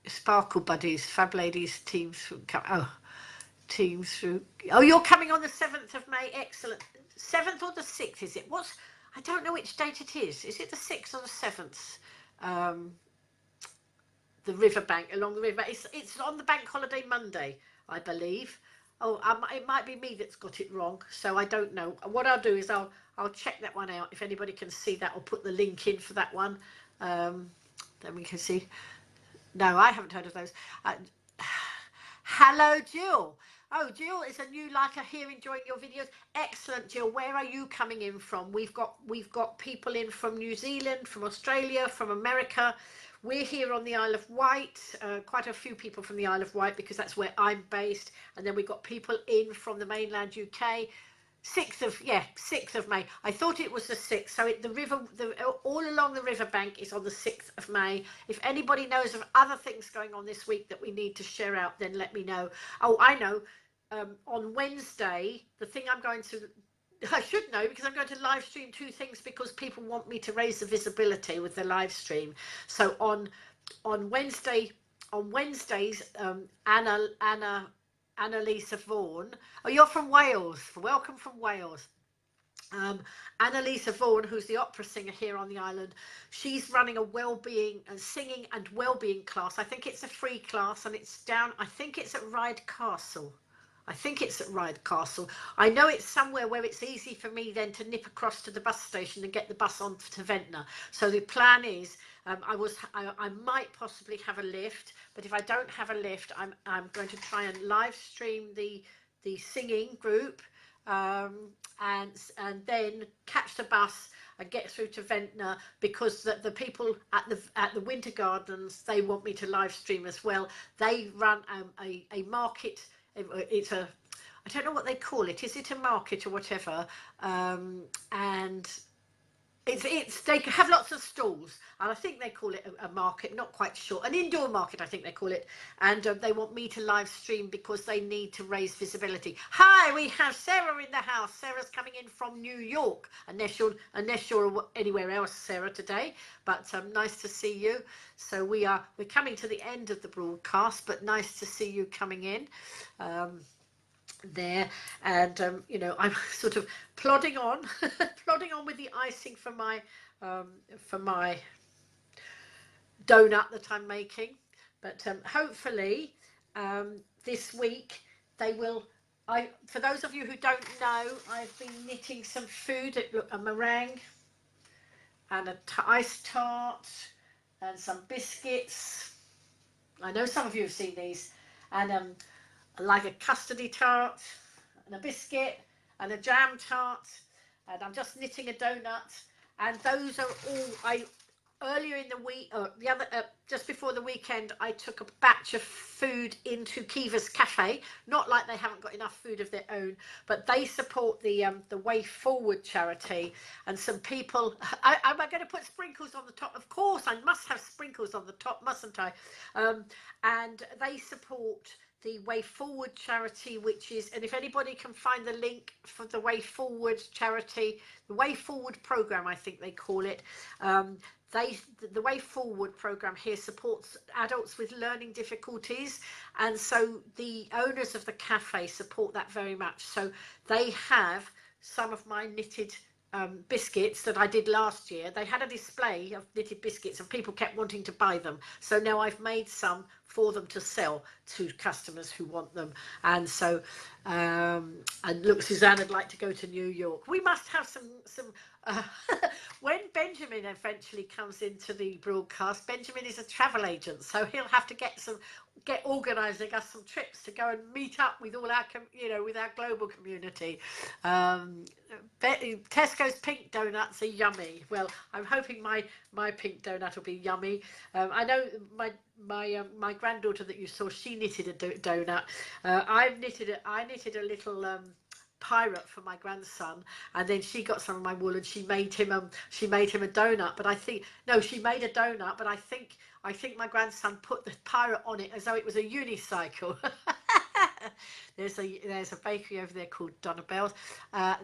Sparkle Buddies, Fab Ladies teams through. Oh, you're coming on the 7th of May. Excellent. 7th or the 6th, is it? I don't know which date it is. Is it the 6th or the 7th? The riverbank, along the river. It's on the bank holiday Monday, I believe. Oh, it might be me that's got it wrong, so I don't know. What I'll do is I'll check that one out. If anybody can see that, I'll put the link in for that one. Then we can see. No, I haven't heard of those. Hello, Jill. Oh, Jill is a new liker here, enjoying your videos. Excellent, Jill. Where are you coming in from? We've got people in from New Zealand, from Australia, from America. We're here on the Isle of Wight, quite a few people from the Isle of Wight because that's where I'm based. And then we've got people in from the mainland UK. 6th of May. I thought it was the 6th. So all along the riverbank is on the 6th of May. If anybody knows of other things going on this week that we need to share out, then let me know. Oh, I know. On Wednesday, the thing I'm going to I should know because I'm going to live stream 2 things because people want me to raise the visibility with the live stream. So on Wednesdays, Annalisa Vaughan. Oh, you're from Wales. Welcome from Wales. Annalisa Vaughan, who's the opera singer here on the island, she's running a well-being and singing and well-being class. I think it's a free class, and it's down, I think it's at Ryde Castle. I know it's somewhere where it's easy for me then to nip across to the bus station and get the bus on to Ventnor. So the plan is, I might possibly have a lift, but if I don't have a lift, I'm going to try and live stream the singing group, and then catch the bus and get through to Ventnor, because the people at the Winter Gardens, they want me to live stream as well. They run a market. It's a, I don't know what they call it. Is it a market or whatever? And it's they have lots of stalls, and I think they call it a market, not quite sure, an indoor market I think they call it, and they want me to live stream because they need to raise visibility. Hi, we have Sarah in the house. Sarah's coming in from New York, unless you're anywhere else, Sarah, today, but nice to see you. So we're coming to the end of the broadcast, but nice to see you coming in. There, and you know, I'm sort of plodding on with the icing for my donut that I'm making, but hopefully this week they will. For those of you who don't know, I've been knitting some food. Look, a meringue and a ice tart and some biscuits. I know some of you have seen these, and like a custardy tart and a biscuit and a jam tart, and I'm just knitting a donut. And those are all, earlier in the week, just before the weekend, I took a batch of food into Kiva's Cafe. Not like they haven't got enough food of their own, but they support the Way Forward charity, and some people. Am I going to put sprinkles on the top? Of course, I must have sprinkles on the top, mustn't I? And they support the Way Forward charity, which is, and if anybody can find the link for the Way Forward charity, the Way Forward program, I think they call it, the Way Forward program here supports adults with learning difficulties, and so the owners of the cafe support that very much. So they have some of my knitted biscuits that I did last year. They had a display of knitted biscuits and people kept wanting to buy them, so now I've made some for them to sell to customers who want them. And so and look, Suzanne would like to go to New York. We must have some when Benjamin eventually comes into the broadcast, Benjamin is a travel agent, so he'll have to get organising us some trips to go and meet up with all our with our global community. Tesco's pink donuts are yummy. Well, I'm hoping my pink donut will be yummy. I know my granddaughter that you saw, she knitted a donut. I knitted a little pirate for my grandson, and then she got some of my wool and she made him a donut. But she made a donut, but I think my grandson put the pirate on it as though it was a unicycle. There's a bakery over there called Donna Bell's.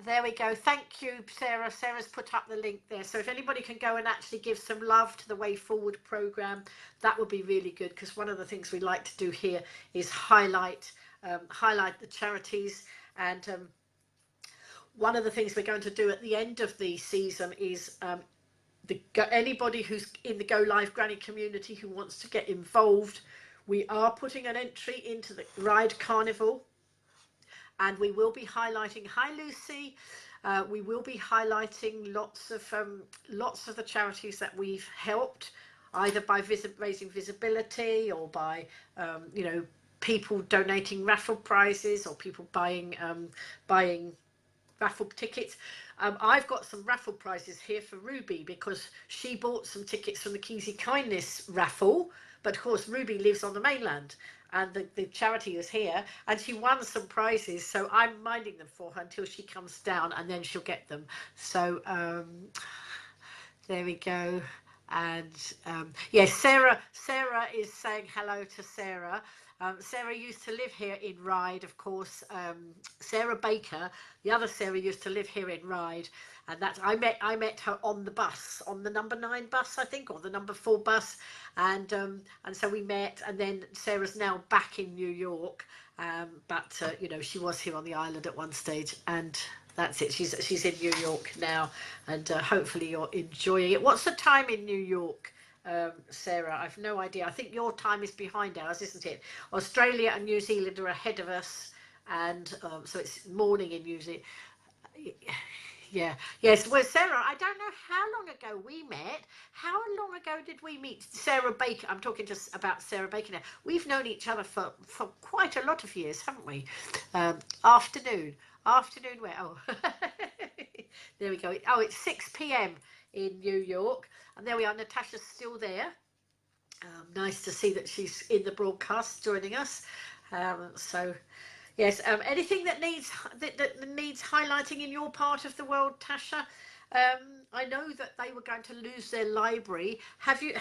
There we go. Thank you, Sarah. Sarah's put up the link there. So if anybody can go and actually give some love to the Way Forward program, that would be really good, because one of the things we like to do here is highlight the charities. And one of the things we're going to do at the end of the season is anybody who's in the Golivegranny community who wants to get involved, we are putting an entry into the Ride Carnival, and we will be highlighting, hi Lucy, we will be highlighting lots of the charities that we've helped, either by raising visibility or by people donating raffle prizes or people buying raffle tickets. I've got some raffle prizes here for Ruby, because she bought some tickets from the Keysy Kindness raffle, but of course Ruby lives on the mainland and the charity is here, and she won some prizes, so I'm minding them for her until she comes down, and then she'll get them. So there we go. And yes, Sarah is saying hello to Sarah. Sarah used to live here in Ryde, of course. Sarah Baker, the other Sarah, used to live here in Ryde, and that's I met her on the bus, on the number 9 bus, I think, or the number 4 bus, and so we met. And then Sarah's now back in New York, but you know, she was here on the island at one stage, and that's it. She's in New York now, and hopefully you're enjoying it. What's the time in New York, Sarah? I've no idea. I think your time is behind ours, isn't it? Australia and New Zealand are ahead of us, and so it's morning in New Zealand. Yeah, yes. Well, Sarah, I don't know how long ago we met. How long ago did we meet? Sarah Baker. I'm talking just about Sarah Baker now. We've known each other for quite a lot of years, haven't we? Afternoon where? Oh, there we go. Oh, it's 6 p.m. in New York. And there we are. Natasha's still there. Nice to see that she's in the broadcast joining us. So, yes. Anything that needs highlighting in your part of the world, Tasha? I know that they were going to lose their library. Have you?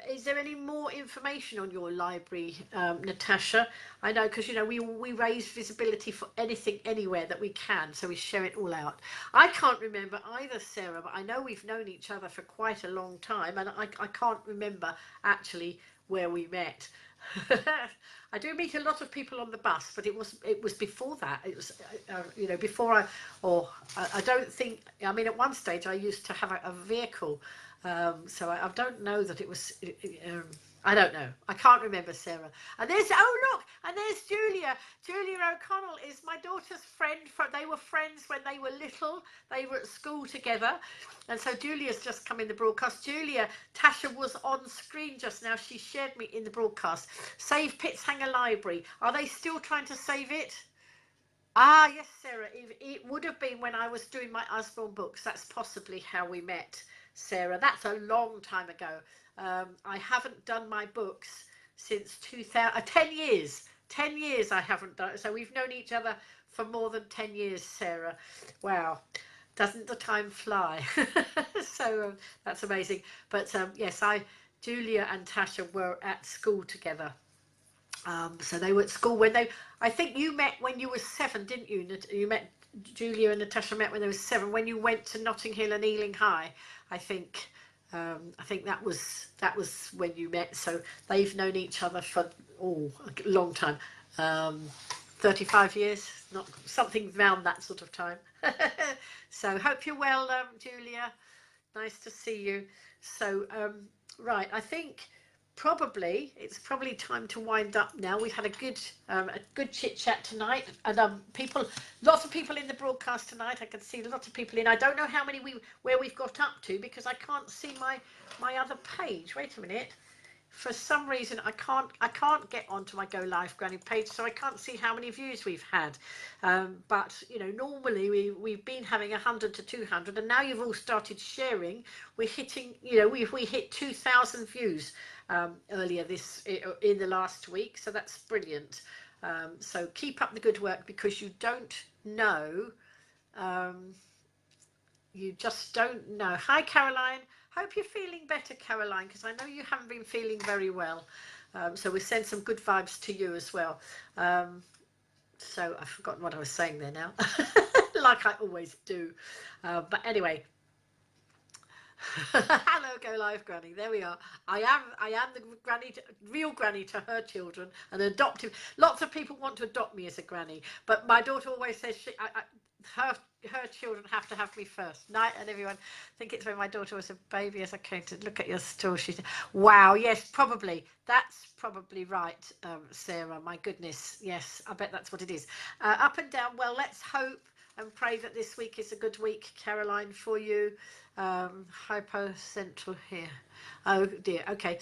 Is there any more information on your library, Natasha? I know, because you know we raise visibility for anything, anywhere that we can, so we share it all out. I can't remember either, Sarah, but I know we've known each other for quite a long time, and I can't remember actually where we met. I do meet a lot of people on the bus, but it was before that. It was you know, before I don't think, I mean, at one stage I used to have a vehicle, so I don't know that it was I don't know. I can't remember, Sarah. And there's, oh look, and there's Julia. Julia O'Connell is my daughter's friend. They were friends when they were little. They were at school together. And so Julia's just come in the broadcast. Julia, Tasha was on screen just now. She shared me in the broadcast. Save Pitshanger Library. Are they still trying to save it? Ah, yes, Sarah. It would have been when I was doing my Usborne books. That's possibly how we met, Sarah. That's a long time ago. I haven't done my books since 10 years. 10 years I haven't done it. So we've known each other for more than 10 years, Sarah. Wow. Doesn't the time fly? So that's amazing. But yes, Julia and Tasha were at school together. So they were at school when I think you met when you were 7, didn't you? You met, Julia and Natasha met when they were 7, when you went to Notting Hill and Ealing High, I think. I think that was when you met. So they've known each other for a long time, 35 years, not something around that sort of time. So hope you're well, Julia. Nice to see you. So right, I think it's probably time to wind up now. We've had a good chit chat tonight, and lots of people in the broadcast tonight. I can see a lot of people in. I don't know how many where we've got up to, because I can't see my other page. Wait a minute. For some reason I can't get onto my Golivegranny page, so I can't see how many views we've had. But you know, normally we've been having 100 to 200, and now you've all started sharing. We're hitting, you know, we hit 2,000 views earlier in the last week, so that's brilliant. So keep up the good work, because you don't know, you just don't know. Hi, Caroline. Hope you're feeling better, Caroline, because I know you haven't been feeling very well. So we send some good vibes to you as well. So I've forgotten what I was saying there now, like I always do. But anyway. Hello, Golivegranny. There we are. I am the real granny to her children, and adoptive. Lots of people want to adopt me as a granny, but my daughter always says her children have to have me first. Night, and everyone. I think it's when my daughter was a baby, as I came to look at your store. She said, "Wow, yes, probably. That's probably right, Sarah. My goodness, yes, I bet that's what it is. Up and down. Well, let's hope and pray that this week is a good week, Caroline, for you. Hypocentral here. Oh dear. Okay.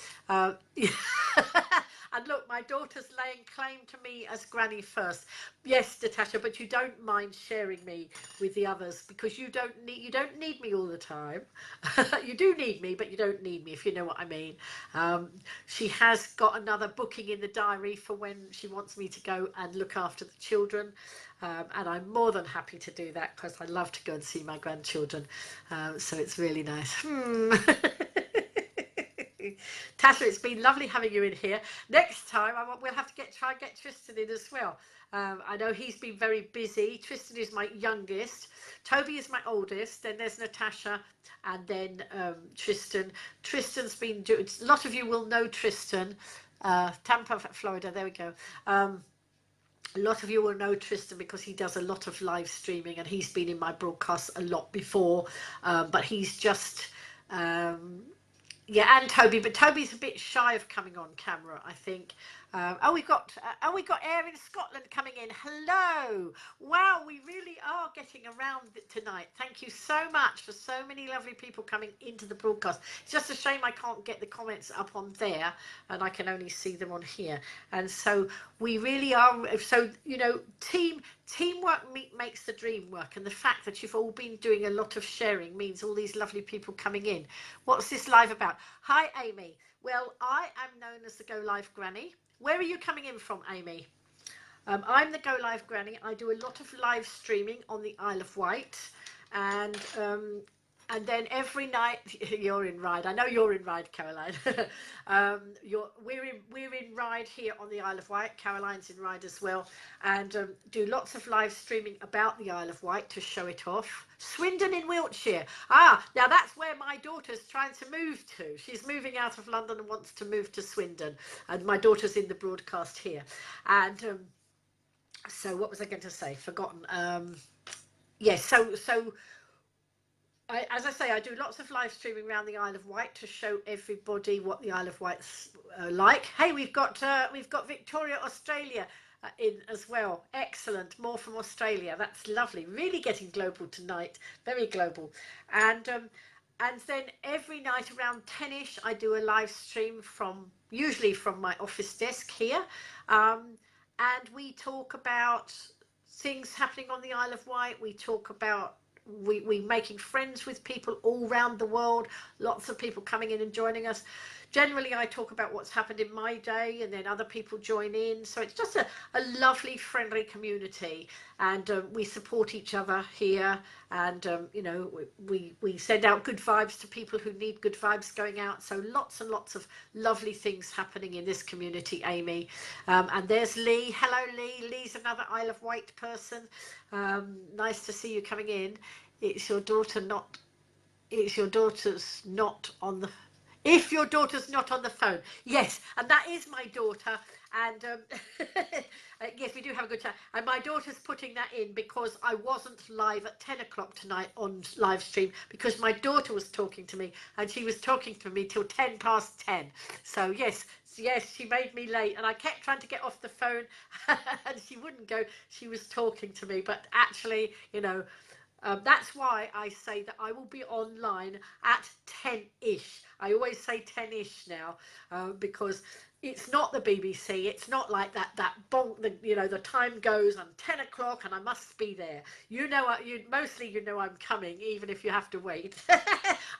And look, my daughter's laying claim to me as granny first. Yes, Natasha, but you don't mind sharing me with the others, because you don't need me all the time. You do need me, but you don't need me, if you know what I mean. She has got another booking in the diary for when she wants me to go and look after the children. And I'm more than happy to do that, because I love to go and see my grandchildren. So it's really nice. Tasha, it's been lovely having you in here. Next time, we'll have to try and get Tristan in as well. I know he's been very busy. Tristan is my youngest. Toby is my oldest. Then there's Natasha, and then Tristan. Tristan's been doing. A lot of you will know Tristan. Tampa, Florida. There we go. A lot of you will know Tristan because he does a lot of live streaming, and he's been in my broadcasts a lot before. But he's just. Yeah, and Toby, but Toby's a bit shy of coming on camera, I think. We've got Air in Scotland coming in. Hello. Wow, we really are getting around tonight. Thank you so much for so many lovely people coming into the broadcast. It's just a shame I can't get the comments up on there, and I can only see them on here. And so we really are, so, you know, teamwork makes the dream work, and the fact that you've all been doing a lot of sharing means all these lovely people coming in. What's this live about? Hi, Amy. Well, I am known as the Go Live Granny. Where are you coming in from, Amy? I'm the Go Live Granny. I do a lot of live streaming on the Isle of Wight, and then every night you're in Ride. I know you're in Ride, Caroline. We're in Ride here on the Isle of Wight. Caroline's in Ride as well, and do lots of live streaming about the Isle of Wight to show it off. Swindon in Wiltshire. Now that's where my daughter's trying to move to. She's moving out of London and wants to move to Swindon, and my daughter's in the broadcast here. And so what was I going to say? Forgotten. Yes. So. As I say, I do lots of live streaming around the Isle of Wight to show everybody what the Isle of Wight's like. Hey, we've got Victoria, Australia in as well. Excellent, more from Australia. That's lovely. Really getting global tonight. Very global. And then every night around 10ish, I do a live stream usually from my office desk here, and we talk about things happening on the Isle of Wight. We talk about we making friends with people all around the world, lots of people coming in and joining us. Generally, I talk about what's happened in my day, and then other people join in. So it's just a lovely, friendly community, and we support each other here. And you know, we send out good vibes to people who need good vibes going out. So lots and lots of lovely things happening in this community, Amy. And there's Lee. Hello, Lee. Lee's another Isle of Wight person. Nice to see you coming in. It's your daughter not. It's your daughter's not on the. If your daughter's not on the phone, yes, and that is my daughter, and yes, we do have a good chat, and my daughter's putting that in because I wasn't live at 10 o'clock tonight on live stream because my daughter was talking to me, and she was talking to me till 10 past 10, so yes, she made me late, and I kept trying to get off the phone, and she wouldn't go. She was talking to me, but actually, you know, that's why I say that I will be online at 10ish. I always say 10ish now, because it's not the BBC. It's not like that bonk. The time goes on 10 o'clock and I must be there. You know, mostly you know I'm coming, even if you have to wait.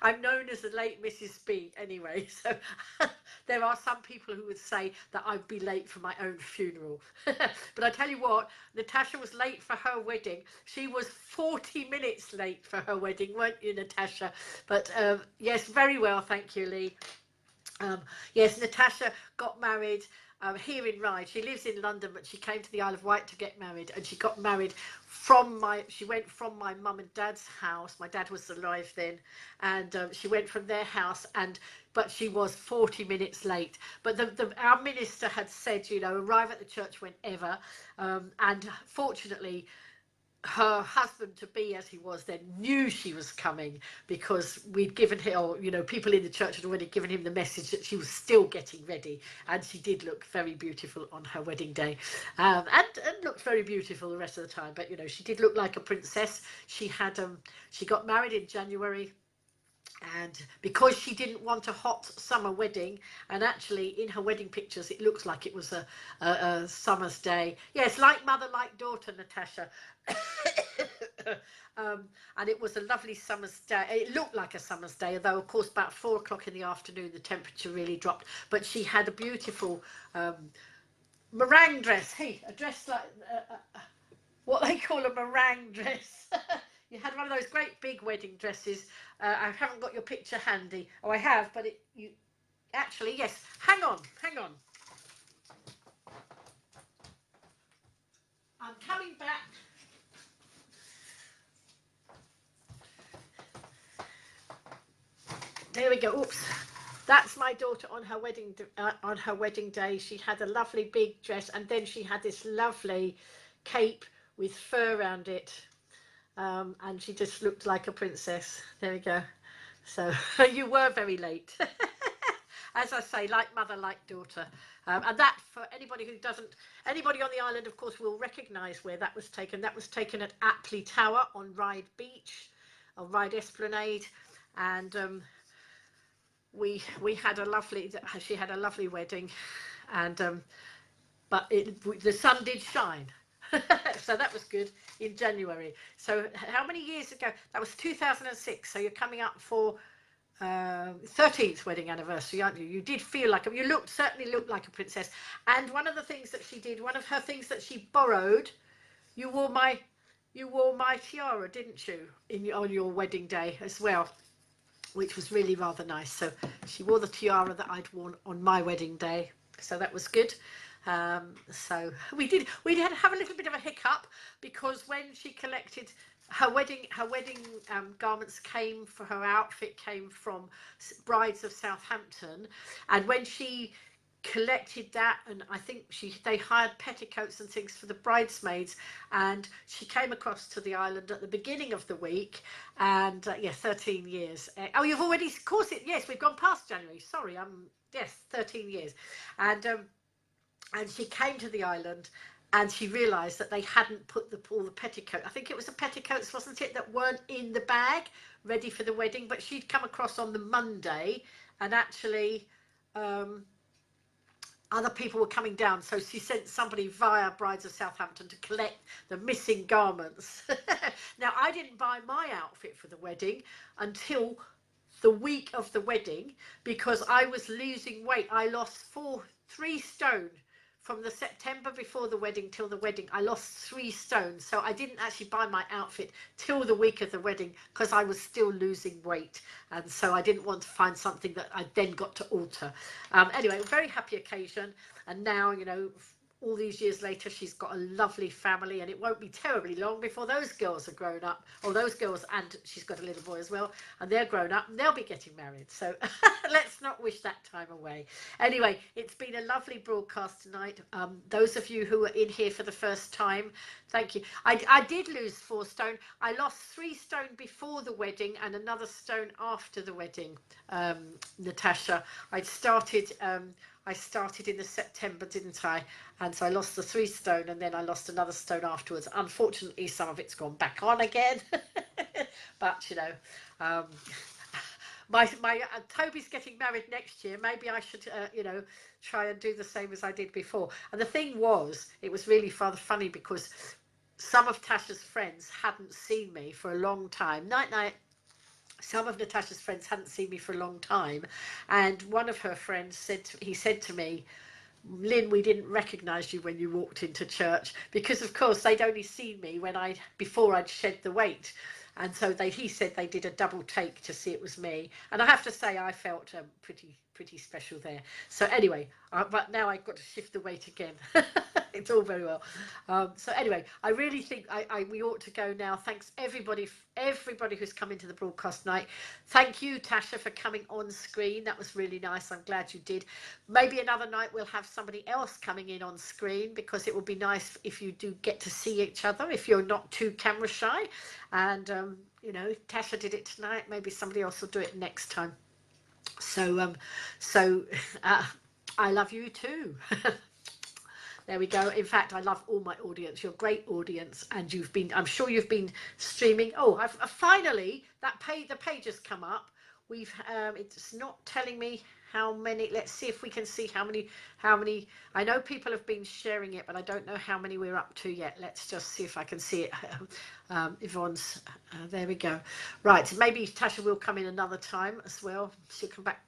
I'm known as the late Mrs. B anyway. So there are some people who would say that I'd be late for my own funeral. But I tell you what, Natasha was late for her wedding. She was 40 minutes late for her wedding, weren't you, Natasha? But yes, very well, thank you, Lee. Yes, Natasha got married here in Rye. She lives in London, but she came to the Isle of Wight to get married, and she got married she went from my mum and dad's house. My dad was alive then, and she went from their house, but she was 40 minutes late. But our minister had said, you know, arrive at the church whenever, and fortunately, her husband to be, as he was then, knew she was coming because we'd given him, or you know, people in the church had already given him the message that she was still getting ready, and she did look very beautiful on her wedding day, and looked very beautiful the rest of the time. But you know, she did look like a princess. She got married in January. And because she didn't want a hot summer wedding, and actually in her wedding pictures it looks like it was a summer's day. Yes, like mother, like daughter, Natasha. And it was a lovely summer's day. It looked like a summer's day, although of course about 4 o'clock in the afternoon the temperature really dropped. But she had a beautiful meringue dress. Hey, a dress like what they call a meringue dress. You had one of those great big wedding dresses. I haven't got your picture handy. Oh, I have, but actually, yes, hang on. I'm coming back. There we go. Oops. That's my daughter on her wedding day. She had a lovely big dress, and then she had this lovely cape with fur around it, and she just looked like a princess. There we go. So you were very late. As I say, like mother, like daughter. And that, for anybody who doesn't, anybody on the island, of course, will recognise where that was taken. That was taken at Apley Tower on Ryde Beach, or Ryde Esplanade, and we had a lovely, she had a lovely wedding, and but the sun did shine. So that was good in January. So how many years ago? That was 2006. So you're coming up for 13th wedding anniversary, aren't you? You did feel like you certainly looked like a princess. And one of the things that she did, one of her things that she borrowed, you wore my tiara, didn't you, on your wedding day as well, which was really rather nice. So she wore the tiara that I'd worn on my wedding day, so that was good. So we did have a little bit of a hiccup, because when she collected her wedding garments, came for her outfit came from Brides of Southampton, and when she collected that, and I think they hired petticoats and things for the bridesmaids, and she came across to the island at the beginning of the week, and yeah, 13 years. Oh, you've already, of course, yes, we've gone past January, sorry. Yes, 13 years. And she came to the island, and she realised that they hadn't put all the petticoats, I think it was the petticoats, wasn't it, that weren't in the bag ready for the wedding. But she'd come across on the Monday, and actually other people were coming down, so she sent somebody via Brides of Southampton to collect the missing garments. Now, I didn't buy my outfit for the wedding until the week of the wedding, because I was losing weight. I lost 3 stone from the September before the wedding till the wedding. I lost 3 stone, so I didn't actually buy my outfit till the week of the wedding, because I was still losing weight, and so I didn't want to find something that I then got to alter. Anyway, a very happy occasion, and now, you know, all these years later, she's got a lovely family, and it won't be terribly long before those girls are grown up, or those girls, and she's got a little boy as well, and they're grown up, and they'll be getting married. So let's not wish that time away. Anyway, it's been a lovely broadcast tonight. Those of you who are in here for the first time, thank you. I did lose 4 stone. I lost 3 stone before the wedding and another stone after the wedding, Natasha. I started in the September, didn't I? And so I lost the 3 stone, and then I lost another stone afterwards. Unfortunately, some of it's gone back on again. But, you know, my Toby's getting married next year. Maybe I should, you know, try and do the same as I did before. And the thing was, it was really rather funny, because some of Tasha's friends hadn't seen me for a long time. Night. Some of Natasha's friends hadn't seen me for a long time, and one of her friends said to me, Lynn, we didn't recognise you when you walked into church, because of course they'd only seen me before I'd shed the weight, and so he said they did a double take to see it was me, and I have to say I felt pretty special there. So anyway, but now I've got to shift the weight again. It's all very well. So anyway, I really think we ought to go now. Thanks everybody who's come into the broadcast tonight. Thank you, Tasha, for coming on screen. That was really nice. I'm glad you did. Maybe another night we'll have somebody else coming in on screen, because it would be nice if you do get to see each other, if you're not too camera shy. And you know, Tasha did it tonight. Maybe somebody else will do it next time. So I love you too. There we go. In fact, I love all my audience. You're a great audience, and I'm sure you've been streaming. Oh, I've finally, the page has come up. It's not telling me how many. Let's see if we can see how many. I know people have been sharing it, but I don't know how many we're up to yet. Let's just see if I can see it. Yvonne's, there we go. Right, maybe Tasha will come in another time as well. She'll come back.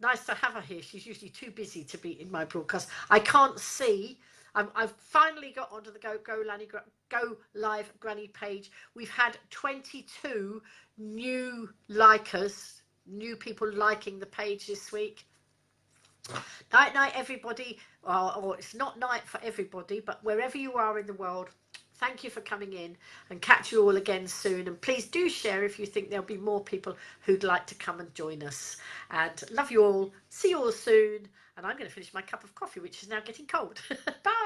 Nice to have her here. She's usually too busy to be in my broadcast. I can't see. I've finally got onto the Go Live Granny page. We've had 22 new likers new people liking the page this week. Night night everybody, or it's not night for everybody, but wherever you are in the world, thank you for coming in, and catch you all again soon. And please do share if you think there'll be more people who'd like to come and join us. And love you all, see you all soon, and I'm going to finish my cup of coffee, which is now getting cold. Bye.